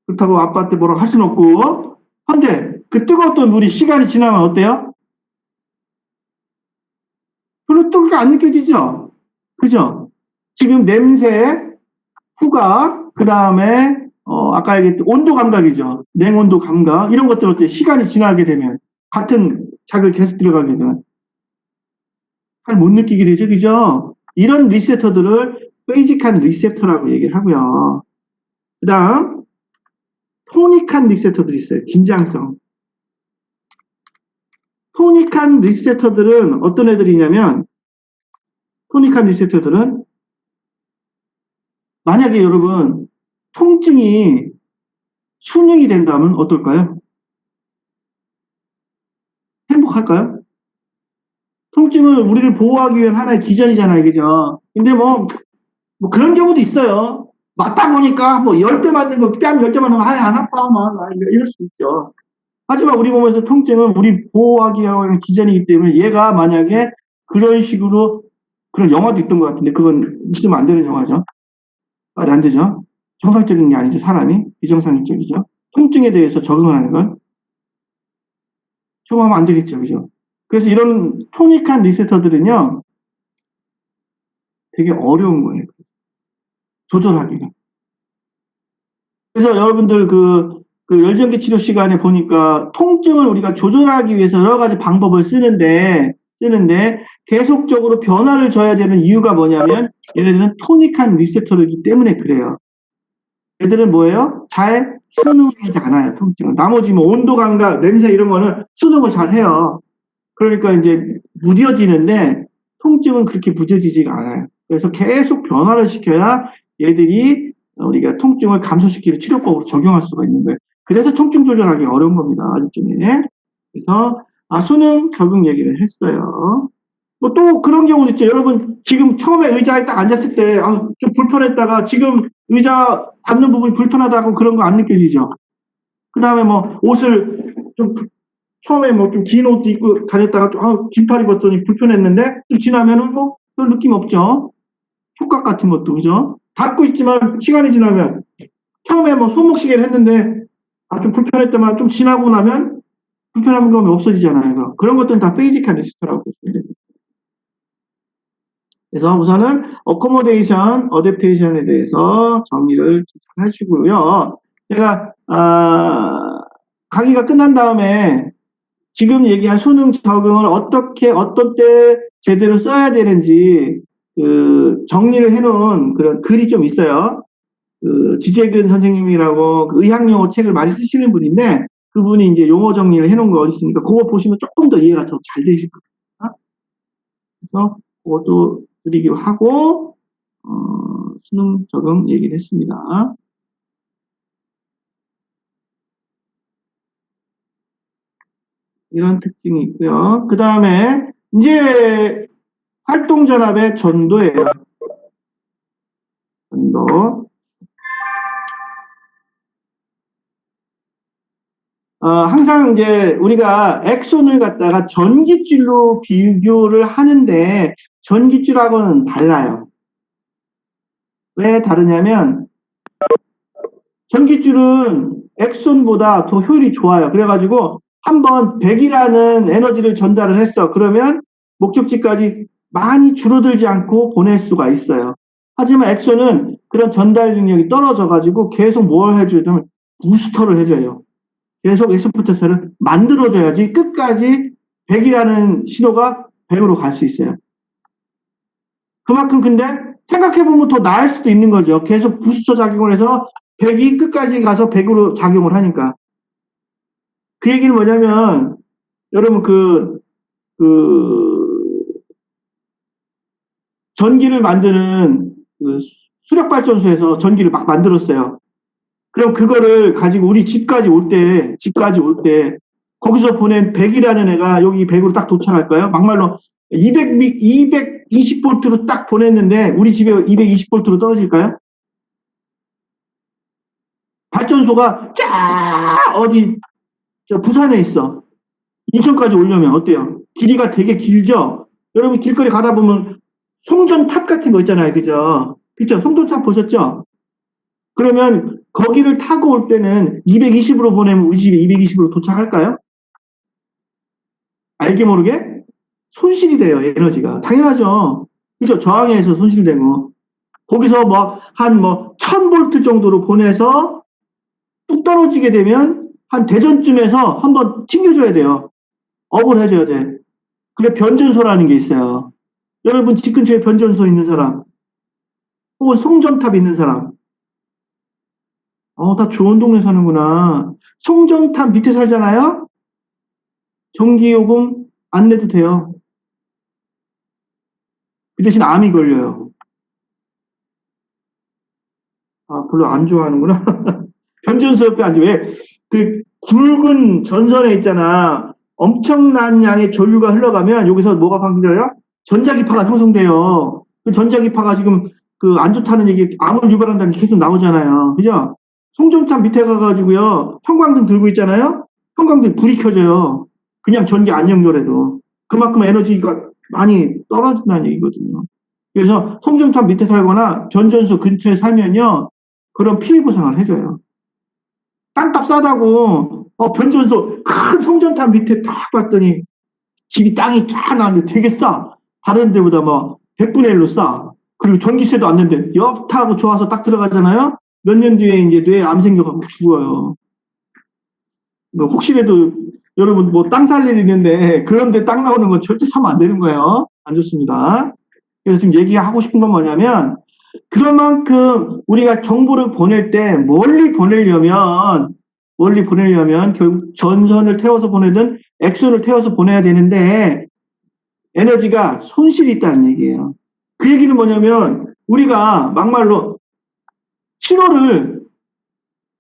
그렇다고 아빠한테 뭐라고 할 수는 없고. 근데 그 뜨거웠던 물이 시간이 지나면 어때요? 별로 뜨겁게 안 느껴지죠? 그죠? 지금 냄새, 후각, 그 다음에 아까 얘기했던 온도 감각이죠. 냉온도 감각 이런 것들 어때? 시간이 지나게 되면 같은 자극이 계속 들어가게 되면 잘 못 느끼게 되죠, 그죠? 이런 리셉터들을 베이직한 리셉터라고 얘기를 하고요. 그 다음 토닉한 리셉터들이 있어요. 긴장성. 토닉한 리셉터들은 어떤 애들이냐면 토닉한 리셉터들은 만약에 여러분 통증이 수능이 된다면 어떨까요? 행복할까요? 통증은 우리를 보호하기 위한 하나의 기전이잖아요, 그죠? 근데 뭐 그런 경우도 있어요. 맞다 보니까 뭐 10대 맞는 거, 뺨 10대 맞는 거, 안 아파, 이럴 수 있죠. 하지만 우리 몸에서 통증은 우리 보호하기 위한 기전이기 때문에 얘가 만약에 그런 식으로 그런 영화도 있던 것 같은데 그건 있으면 안 되는 영화죠. 말이 안 되죠. 정상적인 게 아니죠. 사람이 비정상적이죠. 통증에 대해서 적응하는 건 적응하면 안 되겠죠. 그죠? 그래서 이런 토닉한 리셋터들은요 되게 어려운 거예요. 조절하기가. 그래서 여러분들 그 열전기 치료 시간에 보니까 통증을 우리가 조절하기 위해서 여러 가지 방법을 쓰는데 계속적으로 변화를 줘야 되는 이유가 뭐냐면 얘네들은 토닉한 리셉터이기 때문에 그래요. 얘들은 뭐예요? 잘 수능하지 않아요, 통증은. 나머지 뭐 온도 감각, 냄새 이런 거는 수능을 잘 해요. 그러니까 이제 무뎌지는데 통증은 그렇게 무뎌지지가 않아요. 그래서 계속 변화를 시켜야 얘들이 우리가 통증을 감소시키는 치료법으로 적용할 수가 있는 거예요. 그래서 통증 조절하기 어려운 겁니다. 일종의. 그래서 수능 적응 얘기를 했어요. 뭐 또 그런 경우도 있죠. 여러분 지금 처음에 의자에 딱 앉았을 때 좀 불편했다가 지금 의자 앉는 부분이 불편하다고 그런 거 안 느껴지죠. 그 다음에 뭐 옷을 좀 처음에 뭐 좀 긴 옷 입고 다녔다가 긴팔 입었더니 불편했는데 좀 지나면은 뭐 별 느낌 없죠. 촉각 같은 것도 그죠. 닫고 있지만 시간이 지나면 처음에 뭐 손목시계를 했는데 좀 불편했더만 좀 지나고 나면 불편한 감이 없어지잖아요. 그런 것들은 다 페이지컬 리스트라고 보시면 됩니다. 그래서 우선은 어코모데이션, 어댑테이션에 대해서 정리를 잘 해주고요. 제가 강의가 끝난 다음에 지금 얘기한 수능 적응을 어떻게 어떤 때 제대로 써야 되는지 정리를 해놓은 그런 글이 좀 있어요. 지재근 선생님이라고 의학용어 책을 많이 쓰시는 분인데 그분이 이제 용어 정리를 해놓은 거 있으니까 그거 보시면 조금 더 이해가 더 잘 되실 겁니다. 그래서 그것도 드리기로 하고 수능 적응 얘기를 했습니다. 이런 특징이 있고요. 그 다음에 이제 활동전압의 전도예요. 전도. 항상 이제 우리가 엑손을 갖다가 전깃줄로 비교를 하는데 전깃줄하고는 달라요. 왜 다르냐면 전깃줄은 엑손보다 더 효율이 좋아요. 그래가지고 한번 100이라는 에너지를 전달을 했어. 그러면 목적지까지 많이 줄어들지 않고 보낼 수가 있어요. 하지만 엑손은 그런 전달 능력이 떨어져가지고 계속 뭘 해주냐면 부스터를 해줘요. 계속 엑소프트에서를 만들어줘야지 끝까지 100이라는 신호가 100으로 갈 수 있어요. 그만큼 근데 생각해보면 더 나을 수도 있는 거죠. 계속 부스터 작용을 해서 100이 끝까지 가서 100으로 작용을 하니까. 그 얘기는 뭐냐면 여러분 전기를 만드는 그 수력발전소에서 전기를 막 만들었어요. 그럼 그거를 가지고 우리 집까지 올 때 거기서 보낸 100이라는 애가 여기 100으로 딱 도착할까요? 막말로 220볼트로 딱 보냈는데 우리 집에 220볼트로 떨어질까요? 발전소가 쫙 어디 저 부산에 있어. 인천까지 오려면 어때요? 길이가 되게 길죠? 여러분 길거리 가다 보면 송전탑 같은 거 있잖아요. 그죠? 그죠? 송전탑 보셨죠? 그러면 거기를 타고 올 때는 220으로 보내면 우리 집에 220으로 도착할까요? 알게 모르게 손실이 돼요. 에너지가. 당연하죠. 그죠? 저항에서 손실되고 거기서 한 1000볼트 정도로 보내서 뚝 떨어지게 되면 한 대전쯤에서 한번 튕겨줘야 돼요. 업을 해줘야 돼. 그게 변전소라는 게 있어요. 여러분 집 근처에 변전소 있는 사람 혹은 송전탑 있는 사람 다 좋은 동네 사는구나. 송전탑 밑에 살잖아요? 전기요금 안 내도 돼요. 그 대신 암이 걸려요. 별로 안 좋아하는구나. 변전소 옆에 앉아. 왜? 그 굵은 전선에 있잖아. 엄청난 양의 전류가 흘러가면 여기서 뭐가 방지돼요? 전자기파가 형성돼요. 그 전자기파가 지금 그 안 좋다는 얘기, 암을 유발한다는 게 계속 나오잖아요. 그죠? 송전탑 밑에 가가지고요. 형광등 들고 있잖아요. 형광등 불이 켜져요. 그냥 전기 안 연결해도. 그만큼 에너지가 많이 떨어진다는 얘기거든요. 그래서 송전탑 밑에 살거나 변전소 근처에 살면요. 그런 피해 보상을 해줘요. 땅값 싸다고 변전소 큰 송전탑 밑에 딱 봤더니 집이 땅이 쫙 나왔는데 되게 싸. 다른 데보다 100분의 1로 싸. 그리고 전기세도 안 낸대. 옆타고 좋아서 딱 들어가잖아요. 몇 년 뒤에 이제 뇌에 암 생겨갖고 죽어요. 혹시라도 여러분 땅 살 일 있는데 그런데 땅 나오는 건 절대 사면 안 되는 거예요. 안 좋습니다. 그래서 지금 얘기하고 싶은 건 뭐냐면 그만큼 우리가 정보를 보낼 때 멀리 보내려면 결국 전선을 태워서 보내든 엑선을 태워서 보내야 되는데 에너지가 손실이 있다는 얘기예요. 그 얘기는 뭐냐면 우리가 막말로 신호를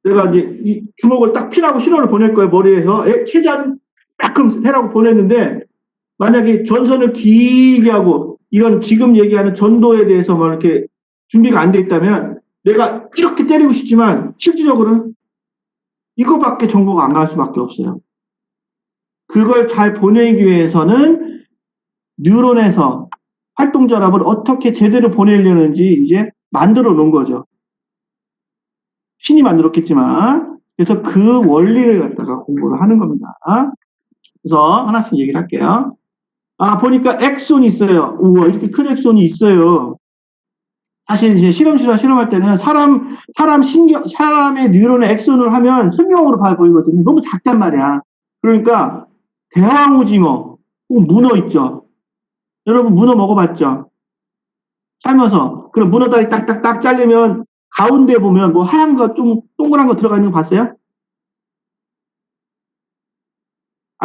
내가 이제 이 주먹을 딱 피라고 신호를 보낼 거예요. 머리에서 최대한 따끔 해라고 보냈는데 만약에 전선을 길게 하고 이런 지금 얘기하는 전도에 대해서 이렇게 준비가 안 돼 있다면 내가 이렇게 때리고 싶지만 실질적으로는 이거밖에 정보가 안 갈 수밖에 없어요. 그걸 잘 보내기 위해서는 뉴런에서 활동전압을 어떻게 제대로 보내려는지 이제 만들어 놓은 거죠. 신이 만들었겠지만 그래서 그 원리를 갖다가 공부를 하는 겁니다. 그래서 하나씩 얘기를 할게요. 보니까 엑손이 있어요. 우와, 이렇게 큰 엑손이 있어요. 사실 이제 실험실에서 실험할 때는 사람의 뉴런의 엑손을 하면 선명으로 보이거든요. 너무 작단 말이야. 그러니까 대왕오징어 혹은 문어 있죠. 여러분 문어 먹어봤죠? 삶아서 그럼 문어 다리 딱딱딱 잘리면 가운데 보면 하얀 거 좀 동그란 거 들어가 있는 거 봤어요?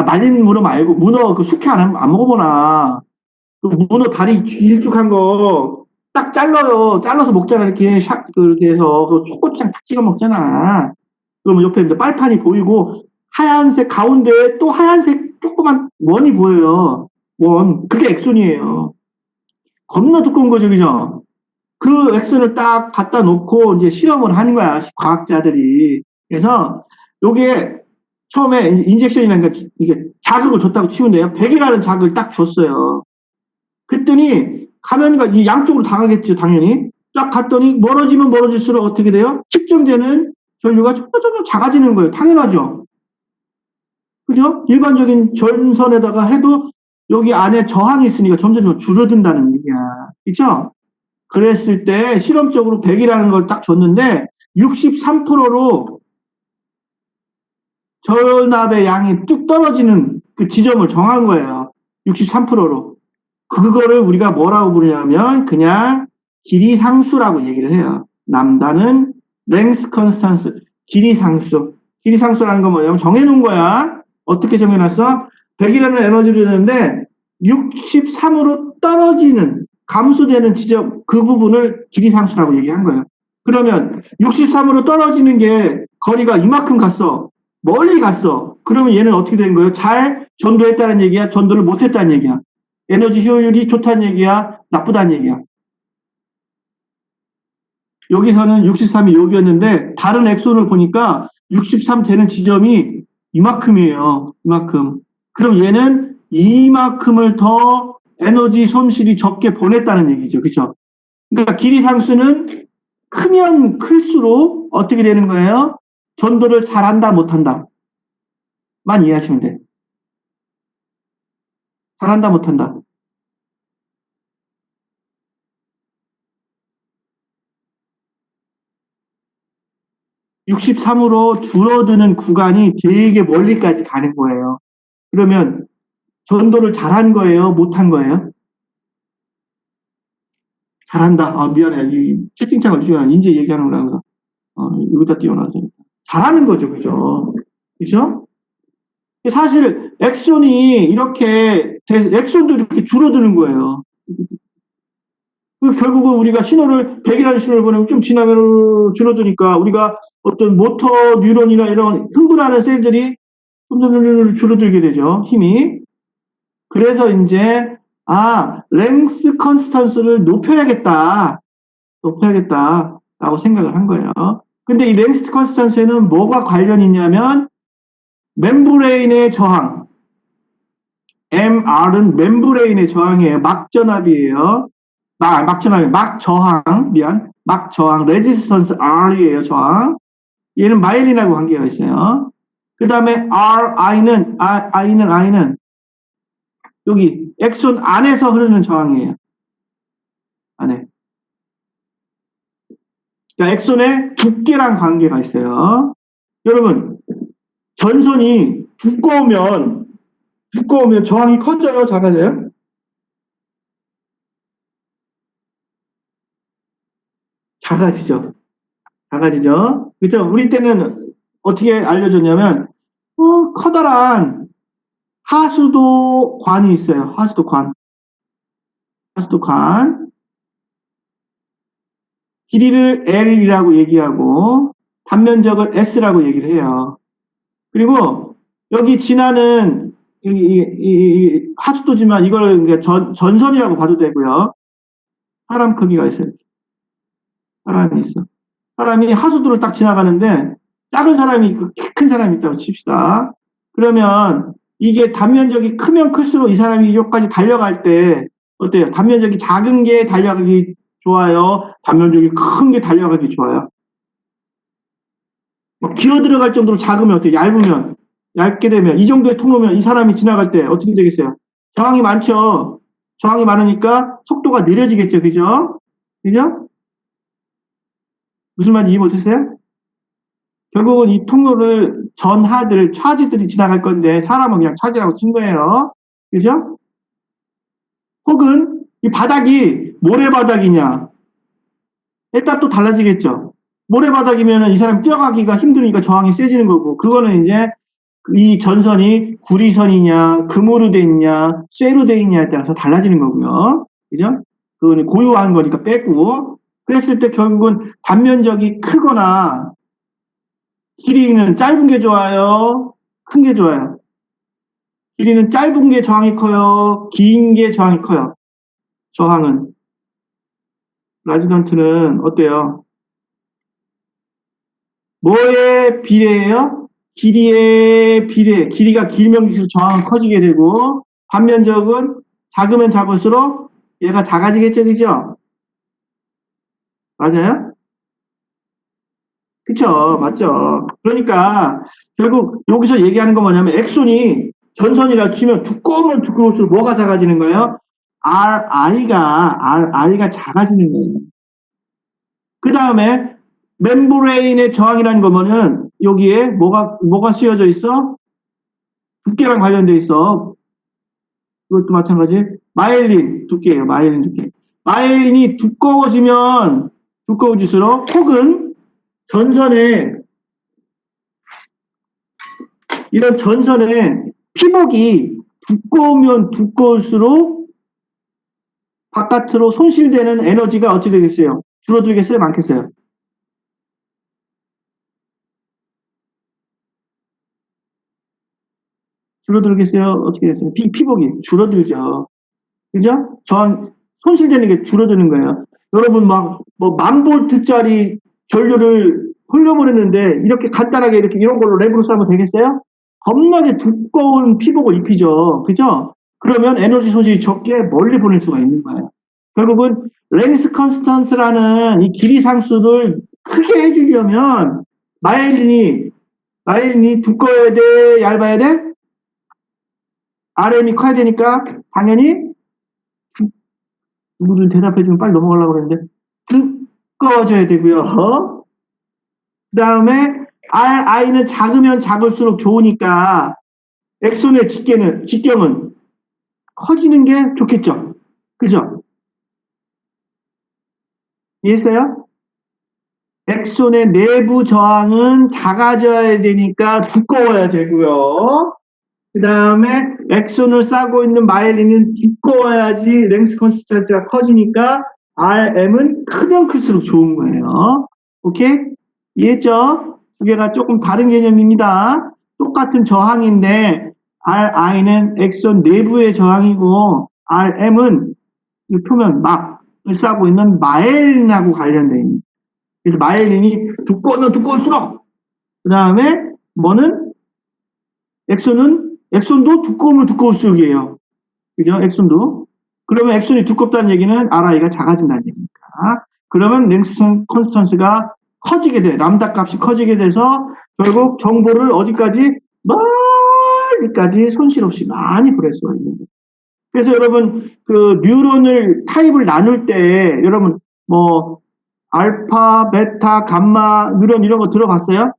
말린 문어 말고, 문어 그 숙회 안 먹어보나. 그 문어 다리 길쭉한 거 딱 잘라요. 잘라서 먹잖아. 이렇게 그렇게 해서 그 초고추장 딱 찍어 먹잖아. 그러면 옆에 이제 빨판이 보이고 하얀색 가운데에 또 하얀색 조그만 원이 보여요. 원. 그게 엑손이에요. 겁나 두꺼운 거죠, 그죠? 그 엑선을 딱 갖다 놓고 이제 실험을 하는 거야, 과학자들이. 그래서 요게 처음에 인젝션이라는 게 이게 자극을 줬다고 치면 돼요. 100이라는 자극을 딱 줬어요. 그랬더니 가면이 양쪽으로 당하겠죠, 당연히. 딱 갔더니 멀어지면 멀어질수록 어떻게 돼요? 측정되는 전류가 점점 작아지는 거예요. 당연하죠. 그죠? 일반적인 전선에다가 해도 여기 안에 저항이 있으니까 점점 줄어든다는 얘기야. 그쵸? 그랬을 때 실험적으로 100이라는 걸 딱 줬는데 63%로 전압의 양이 뚝 떨어지는 그 지점을 정한 거예요. 63%로. 그거를 우리가 뭐라고 부르냐면 그냥 길이 상수라고 얘기를 해요. 남다는 length constance, 길이 상수. 길이 상수라는 건 뭐냐면 정해놓은 거야. 어떻게 정해놨어? 100이라는 에너지를 주는데 63으로 떨어지는 감소되는 지점 그 부분을 길이 상수라고 얘기한 거예요. 그러면 63으로 떨어지는 게 거리가 이만큼 갔어. 멀리 갔어. 그러면 얘는 어떻게 된 거예요? 잘 전도했다는 얘기야? 전도를 못했다는 얘기야? 에너지 효율이 좋다는 얘기야? 나쁘다는 얘기야? 여기서는 63이 여기였는데 다른 엑손을 보니까 63 되는 지점이 이만큼이에요. 이만큼. 그럼 얘는 이만큼을 더 에너지 손실이 적게 보냈다는 얘기죠. 그렇죠? 그러니까 길이 상수는 크면 클수록 어떻게 되는 거예요? 전도를 잘한다 못한다 만 이해하시면 돼. 잘한다 못한다. 63으로 줄어드는 구간이 되게 멀리까지 가는 거예요. 그러면 전도를 잘한 거예요? 못한 거예요? 잘한다. 미안해. 이 채팅창을 띄워놔. 이제 얘기하는 거라. 여기다 띄워놔야 되니까. 잘하는 거죠. 그죠? 그죠? 사실 엑손이 이렇게 엑손도 이렇게 줄어드는 거예요. 결국은 우리가 신호를 100이라는 신호를 보내면 좀 지나면 줄어드니까 우리가 어떤 모터 뉴런이나 이런 흥분하는 셀들이 점점 줄어들게 되죠. 힘이. 그래서 이제 랭스 컨스턴스를 높여야겠다. 높여야겠다라고 생각을 한 거예요. 근데 이 랭스 컨스턴스에는 뭐가 관련이 있냐면 멤브레인의 저항. MR은 멤브레인의 저항이에요. 막전압이에요. 막저항, 미안. 막저항, 레지스턴스 R이에요, 저항. 얘는 마일린하고 관계가 있어요. 그 다음에 I는 여기 엑손 안에서 흐르는 저항이에요. 안에. 그러니까 엑손의 두께랑 관계가 있어요. 여러분, 전선이 두꺼우면 저항이 커져요, 작아져요? 작아지죠. 작아지죠. 그죠? 우리 때는 어떻게 알려줬냐면, 커다란 하수도관이 있어요. 하수도관. 길이를 L이라고 얘기하고, 단면적을 S라고 얘기를 해요. 그리고 여기 지나는 이 하수도지만 이걸 전선이라고 봐도 되고요. 사람 크기가 있어요. 사람이 있어. 사람이 하수도를 딱 지나가는데 작은 사람이 있고 키 큰 사람이 있다고 칩시다. 그러면 이게 단면적이 크면 클수록 이 사람이 여기까지 달려갈 때 어때요? 단면적이 작은 게 달려가기 좋아요? 단면적이 큰 게 달려가기 좋아요? 막 기어 들어갈 정도로 작으면 어때요? 얇게 되면 이 정도의 통로면 이 사람이 지나갈 때 어떻게 되겠어요? 저항이 많죠. 저항이 많으니까 속도가 느려지겠죠. 그죠? 그죠? 무슨 말인지 이해 못했어요? 결국은 이 통로를 차지들이 지나갈 건데 사람은 그냥 차지라고 친 거예요. 그죠? 혹은 이 바닥이 모래바닥이냐. 일단 또 달라지겠죠. 모래바닥이면 이 사람 뛰어가기가 힘드니까 저항이 세지는 거고 그거는 이제 이 전선이 구리선이냐, 금으로 돼 있냐, 쇠로 돼 있냐에 따라서 달라지는 거고요. 그죠? 그거는 고유한 거니까 빼고. 그랬을 때 결국은 단면적이 크거나 길이는 짧은 게 좋아요? 큰 게 좋아요? 길이는 짧은 게 저항이 커요? 긴 게 저항이 커요? 저항은. 라지던트는 어때요? 뭐에 비례해요? 길이에 비례. 길이가 길면 길수록 저항은 커지게 되고, 반면적은 작으면 작을수록 얘가 작아지겠죠, 그죠? 맞아요? 그쵸, 맞죠. 그러니까 결국 여기서 얘기하는 건 뭐냐면 엑손이 전선이라 치면 두꺼우면 두꺼울수록 뭐가 작아지는 거예요? RI가 작아지는 거예요. 그 다음에 멤브레인의 저항이라는 거면은 여기에 뭐가 씌워져 있어? 두께랑 관련돼 있어. 이것도 마찬가지. 마일린 두께예요. 마일린 두께. 마일린이 두꺼워질수록 혹은 전선에 이런 전선의 피복이 두꺼우면 두꺼울수록 바깥으로 손실되는 에너지가 어찌 되겠어요? 줄어들겠어요? 많겠어요? 줄어들겠어요? 어떻게 됐어요? 피복이 줄어들죠. 그죠? 손실되는 게 줄어드는 거예요. 여러분 뭐 만볼트짜리 전류를 흘려보냈는데 이렇게 간단하게 이런 걸로 랩으로 싸면 되겠어요? 겁나게 두꺼운 피복을 입히죠. 그죠? 그러면 에너지 소실이 적게 멀리 보낼 수가 있는 거예요. 결국은 랭스 컨스턴스라는 이 길이 상수를 크게 해주려면 마일린이 두꺼워야 돼, 얇아야 돼? RM이 커야 되니까 당연히 누구든 대답해주면 빨리 넘어가려고 그랬는데 두꺼워져야 되고요. 그 다음에 RI는 작으면 작을수록 좋으니까 엑손의 직경은 커지는 게 좋겠죠. 그죠? 이해했어요? 엑손의 내부 저항은 작아져야 되니까 두꺼워야 되고요. 그 다음에 엑손을 싸고 있는 마일린은 두꺼워야지 랭스 컨스턴트가 커지니까 RM은 크면 클수록 좋은 거예요. 오케이? 이해했죠? 두 개가 조금 다른 개념입니다. 똑같은 저항인데 RI는 엑손 내부의 저항이고 RM은 이 표면 막을 싸고 있는 마일린하고 관련되어 있는. 그래서 마일린이 두꺼우면 두꺼울수록 그 다음에 뭐는 엑손도 두꺼우면 두꺼울수록이에요. 그죠? 엑손도. 그러면 엑손이 두껍다는 얘기는 RI가 작아진다는 얘기니까. 그러면 랭스 컨스턴스가 커지게 돼. 람다 값이 커지게 돼서 결국 정보를 어디까지? 멀리까지 손실 없이 많이 보낼 수가 있는 거예요. 그래서 여러분 그 뉴런을 타입을 나눌 때 여러분 뭐 알파, 베타, 감마, 뉴런 이런 거 들어봤어요?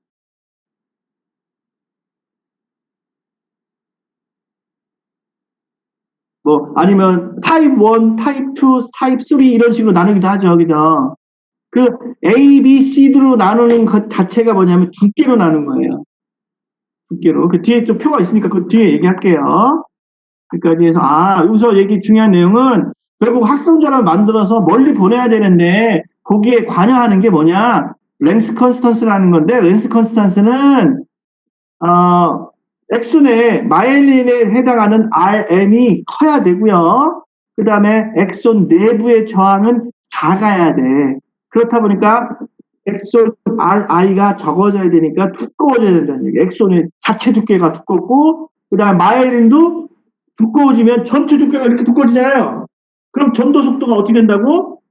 뭐 아니면 타입 1, 타입 2, 타입 3 이런 식으로 나누기도 하죠. 그죠? 그 A, B, C로 나누는 것 자체가 뭐냐면 두께로 나눈 거예요. 두께로. 그 뒤에 좀 표가 있으니까 그 뒤에 얘기할게요. 여기까지 해서 여기서 중요한 내용은 결국 학성전환을 만들어서 멀리 보내야 되는데 거기에 관여하는 게 뭐냐? 랭스 컨스턴스라는 건데 랭스 컨스턴스는 엑손의 마일린에 해당하는 RM이 커야 되고요. 그 다음에 엑손 내부의 저항은 작아야 돼. 그렇다 보니까 엑손 RI가 적어져야 되니까 두꺼워져야 된다는 얘기. 엑손의 자체 두께가 두껍고 그 다음에 마일린도 두꺼워지면 전체 두께가 이렇게 두꺼워지잖아요. 그럼 전도 속도가 어떻게 된다고?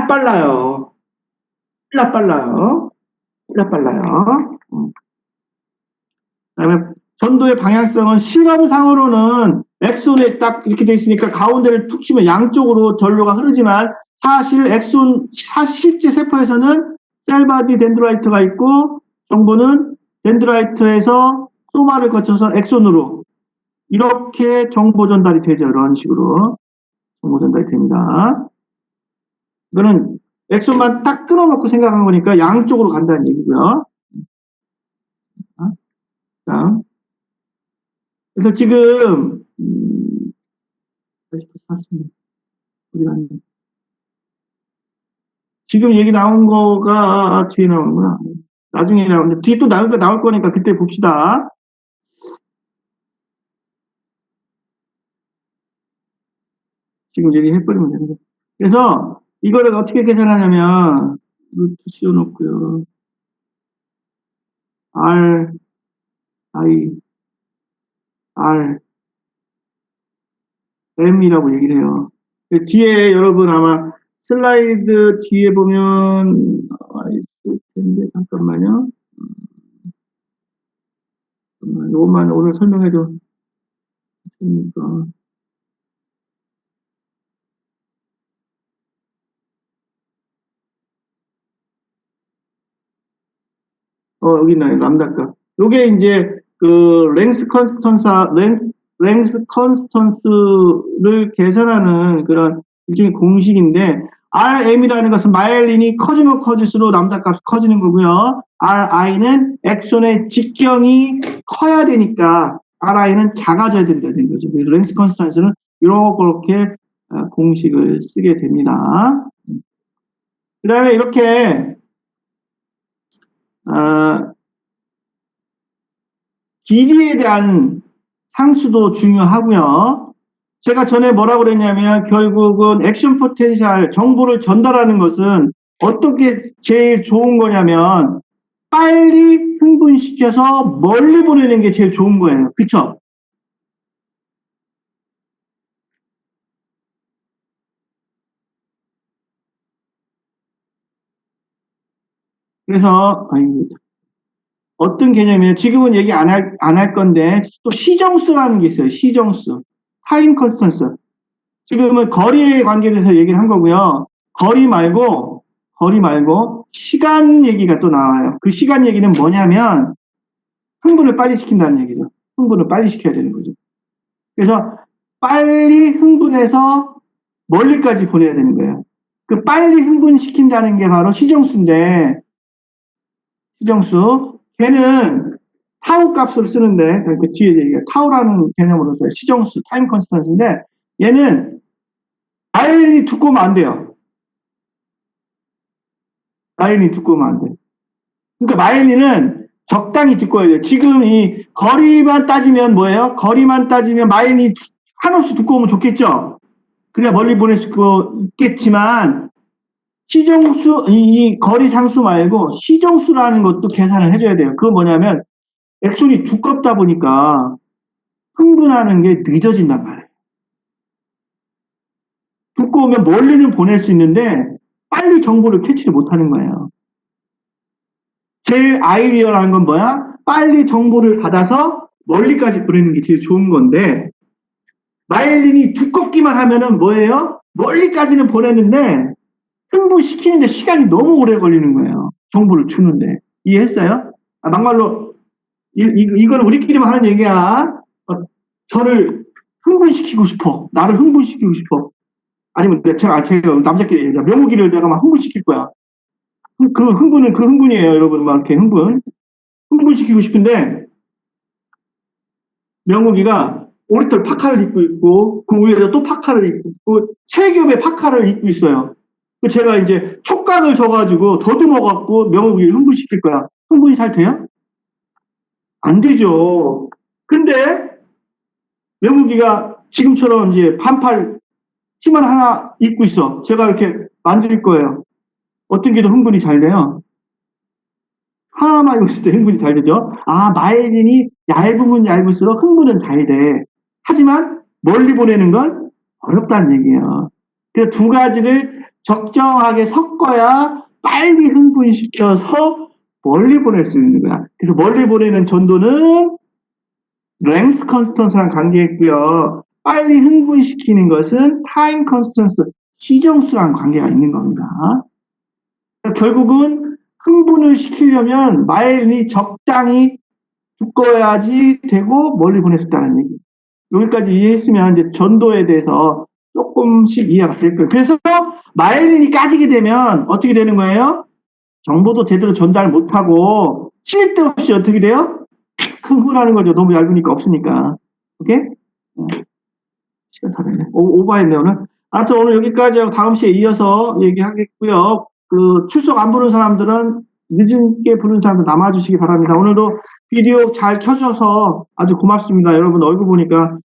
빨라요. 빨라요. 빨라요. 그다음에 전도의 방향성은 실험상으로는 엑손에 딱 이렇게 돼 있으니까 가운데를 툭 치면 양쪽으로 전류가 흐르지만 실제 세포에서는 셀바디 덴드라이트가 있고 정보는 덴드라이트에서 소마를 거쳐서 엑손으로 이렇게 정보 전달이 되죠. 이런 식으로 정보 전달이 됩니다. 이거는 엑손만 딱 끊어놓고 생각한 거니까 양쪽으로 간다는 얘기고요. 다음. 그래서 지금, 어디 갔냐. 지금 얘기 나온 거가 뒤에 나오는구나. 나중에 나오는데, 뒤에 또 나올 거니까 그때 봅시다. 지금 얘기해버리면 되는 거. 그래서 이거를 어떻게 계산하냐면, 루트 씌워놓고요. R, I, R, M이라고 얘기를 해요. 그 뒤에 여러분 아마 슬라이드 뒤에 보면, 있을 텐데, 잠깐만요. 이것만 오늘 설명해도 되니까. 여기 있나요? 람다값. 요게 이제 그 랭스 컨스턴스를 계산하는 그런 일종의 공식인데, RM이라는 것은 마일린이 커지면 커질수록 람다값이 커지는 거고요. RI는 엑손의 직경이 커야 되니까 RI는 작아져야 된다는 거죠. 그래서 랭스 컨스턴스는 이렇게 공식을 쓰게 됩니다. 그 다음에 이렇게 길이에 대한 상수도 중요하고요. 제가 전에 뭐라고 그랬냐면 결국은 액션 포텐셜 정보를 전달하는 것은 어떻게 제일 좋은 거냐면 빨리 흥분시켜서 멀리 보내는 게 제일 좋은 거예요. 그쵸? 그래서 어떤 개념이에요? 지금은 얘기 안 할 건데 또 시정수라는 게 있어요. 시정수. 타임 컨스턴스. 지금은 거리의 관계에 대해서 얘기를 한 거고요. 거리 말고 시간 얘기가 또 나와요. 그 시간 얘기는 뭐냐면 흥분을 빨리 시킨다는 얘기죠. 흥분을 빨리 시켜야 되는 거죠. 그래서 빨리 흥분해서 멀리까지 보내야 되는 거예요. 그 빨리 흥분시킨다는 게 바로 시정수인데, 시정수 걔는 타우 값을 쓰는데 그 뒤에 얘기가 타우라는 개념으로서 시정수 타임 컨스턴스인데, 얘는 아이린이 두꺼우면 안 돼요. 아이린이 두꺼우면 안 돼요. 그러니까 마일리는 적당히 두꺼워야 돼요. 지금 이 거리만 따지면 뭐예요? 거리만 따지면 마일리 한없이 두꺼우면 좋겠죠? 그래야 멀리 보낼 수 있겠지만 시정수, 이 거리 상수 말고 시정수라는 것도 계산을 해줘야 돼요. 그건 뭐냐면 액션이 두껍다 보니까 흥분하는 게 늦어진단 말이에요. 두꺼우면 멀리는 보낼 수 있는데 빨리 정보를 캐치를 못하는 거예요. 제일 아이디어라는 건 뭐야? 빨리 정보를 받아서 멀리까지 보내는 게 제일 좋은 건데, 마일린이 두껍기만 하면은 뭐예요? 멀리까지는 보냈는데 흥분시키는데 시간이 너무 오래 걸리는 거예요. 정보를 주는데. 이해했어요? 막말로 이건 우리끼리만 하는 얘기야. 저를 흥분시키고 싶어. 나를 흥분시키고 싶어. 아니면 제가 남자끼리 얘기해. 명욱이를 내가 막 흥분시킬 거야. 그 흥분은 그 흥분이에요, 여러분. 막 이렇게 흥분시키고 싶은데 명욱이가 오리털 파카를 입고 있고 그 위에다 또 파카를 입고 있고 세 겹의 파카를 입고 있어요. 제가 이제 촉각을 줘가지고 더듬어갖고 명욱이를 흥분시킬 거야. 흥분이 잘 돼요? 안 되죠. 근데 명욱이가 지금처럼 이제 반팔 치마 하나 입고 있어. 제가 이렇게 만질 거예요. 어떤 게 더 흥분이 잘 돼요? 하나만 입을 때 흥분이 잘 되죠. 마일린이 얇으면 얇을수록 흥분은 잘 돼. 하지만 멀리 보내는 건 어렵다는 얘기예요. 그래서 두 가지를 적정하게 섞어야 빨리 흥분시켜서 멀리 보낼 수 있는 거야. 그래서 멀리 보내는 전도는 랭스 컨스턴스랑 관계있고요. 빨리 흥분시키는 것은 타임 컨스턴스, 시정수랑 관계가 있는 겁니다. 그러니까 결국은 흥분을 시키려면 마일린이 적당히 두꺼워야지 되고 멀리 보낼 수 있다는 얘기. 여기까지 이해했으면 이제 전도에 대해서 조금씩 이해가 될 거예요. 그래서 마일린이 까지게 되면 어떻게 되는 거예요? 정보도 제대로 전달 못하고 쓸데없이 어떻게 돼요? 흥분하는 거죠. 너무 얇으니까 없으니까. 오케이? 시간 다 됐네. 오버했네, 오늘. 아무튼 오늘 여기까지 하고 다음 시에 이어서 얘기하겠고요. 그 출석 안 부른 사람들은 늦게 부른 사람들 남아주시기 바랍니다. 오늘도 비디오 잘 켜줘서 아주 고맙습니다. 여러분 얼굴 보니까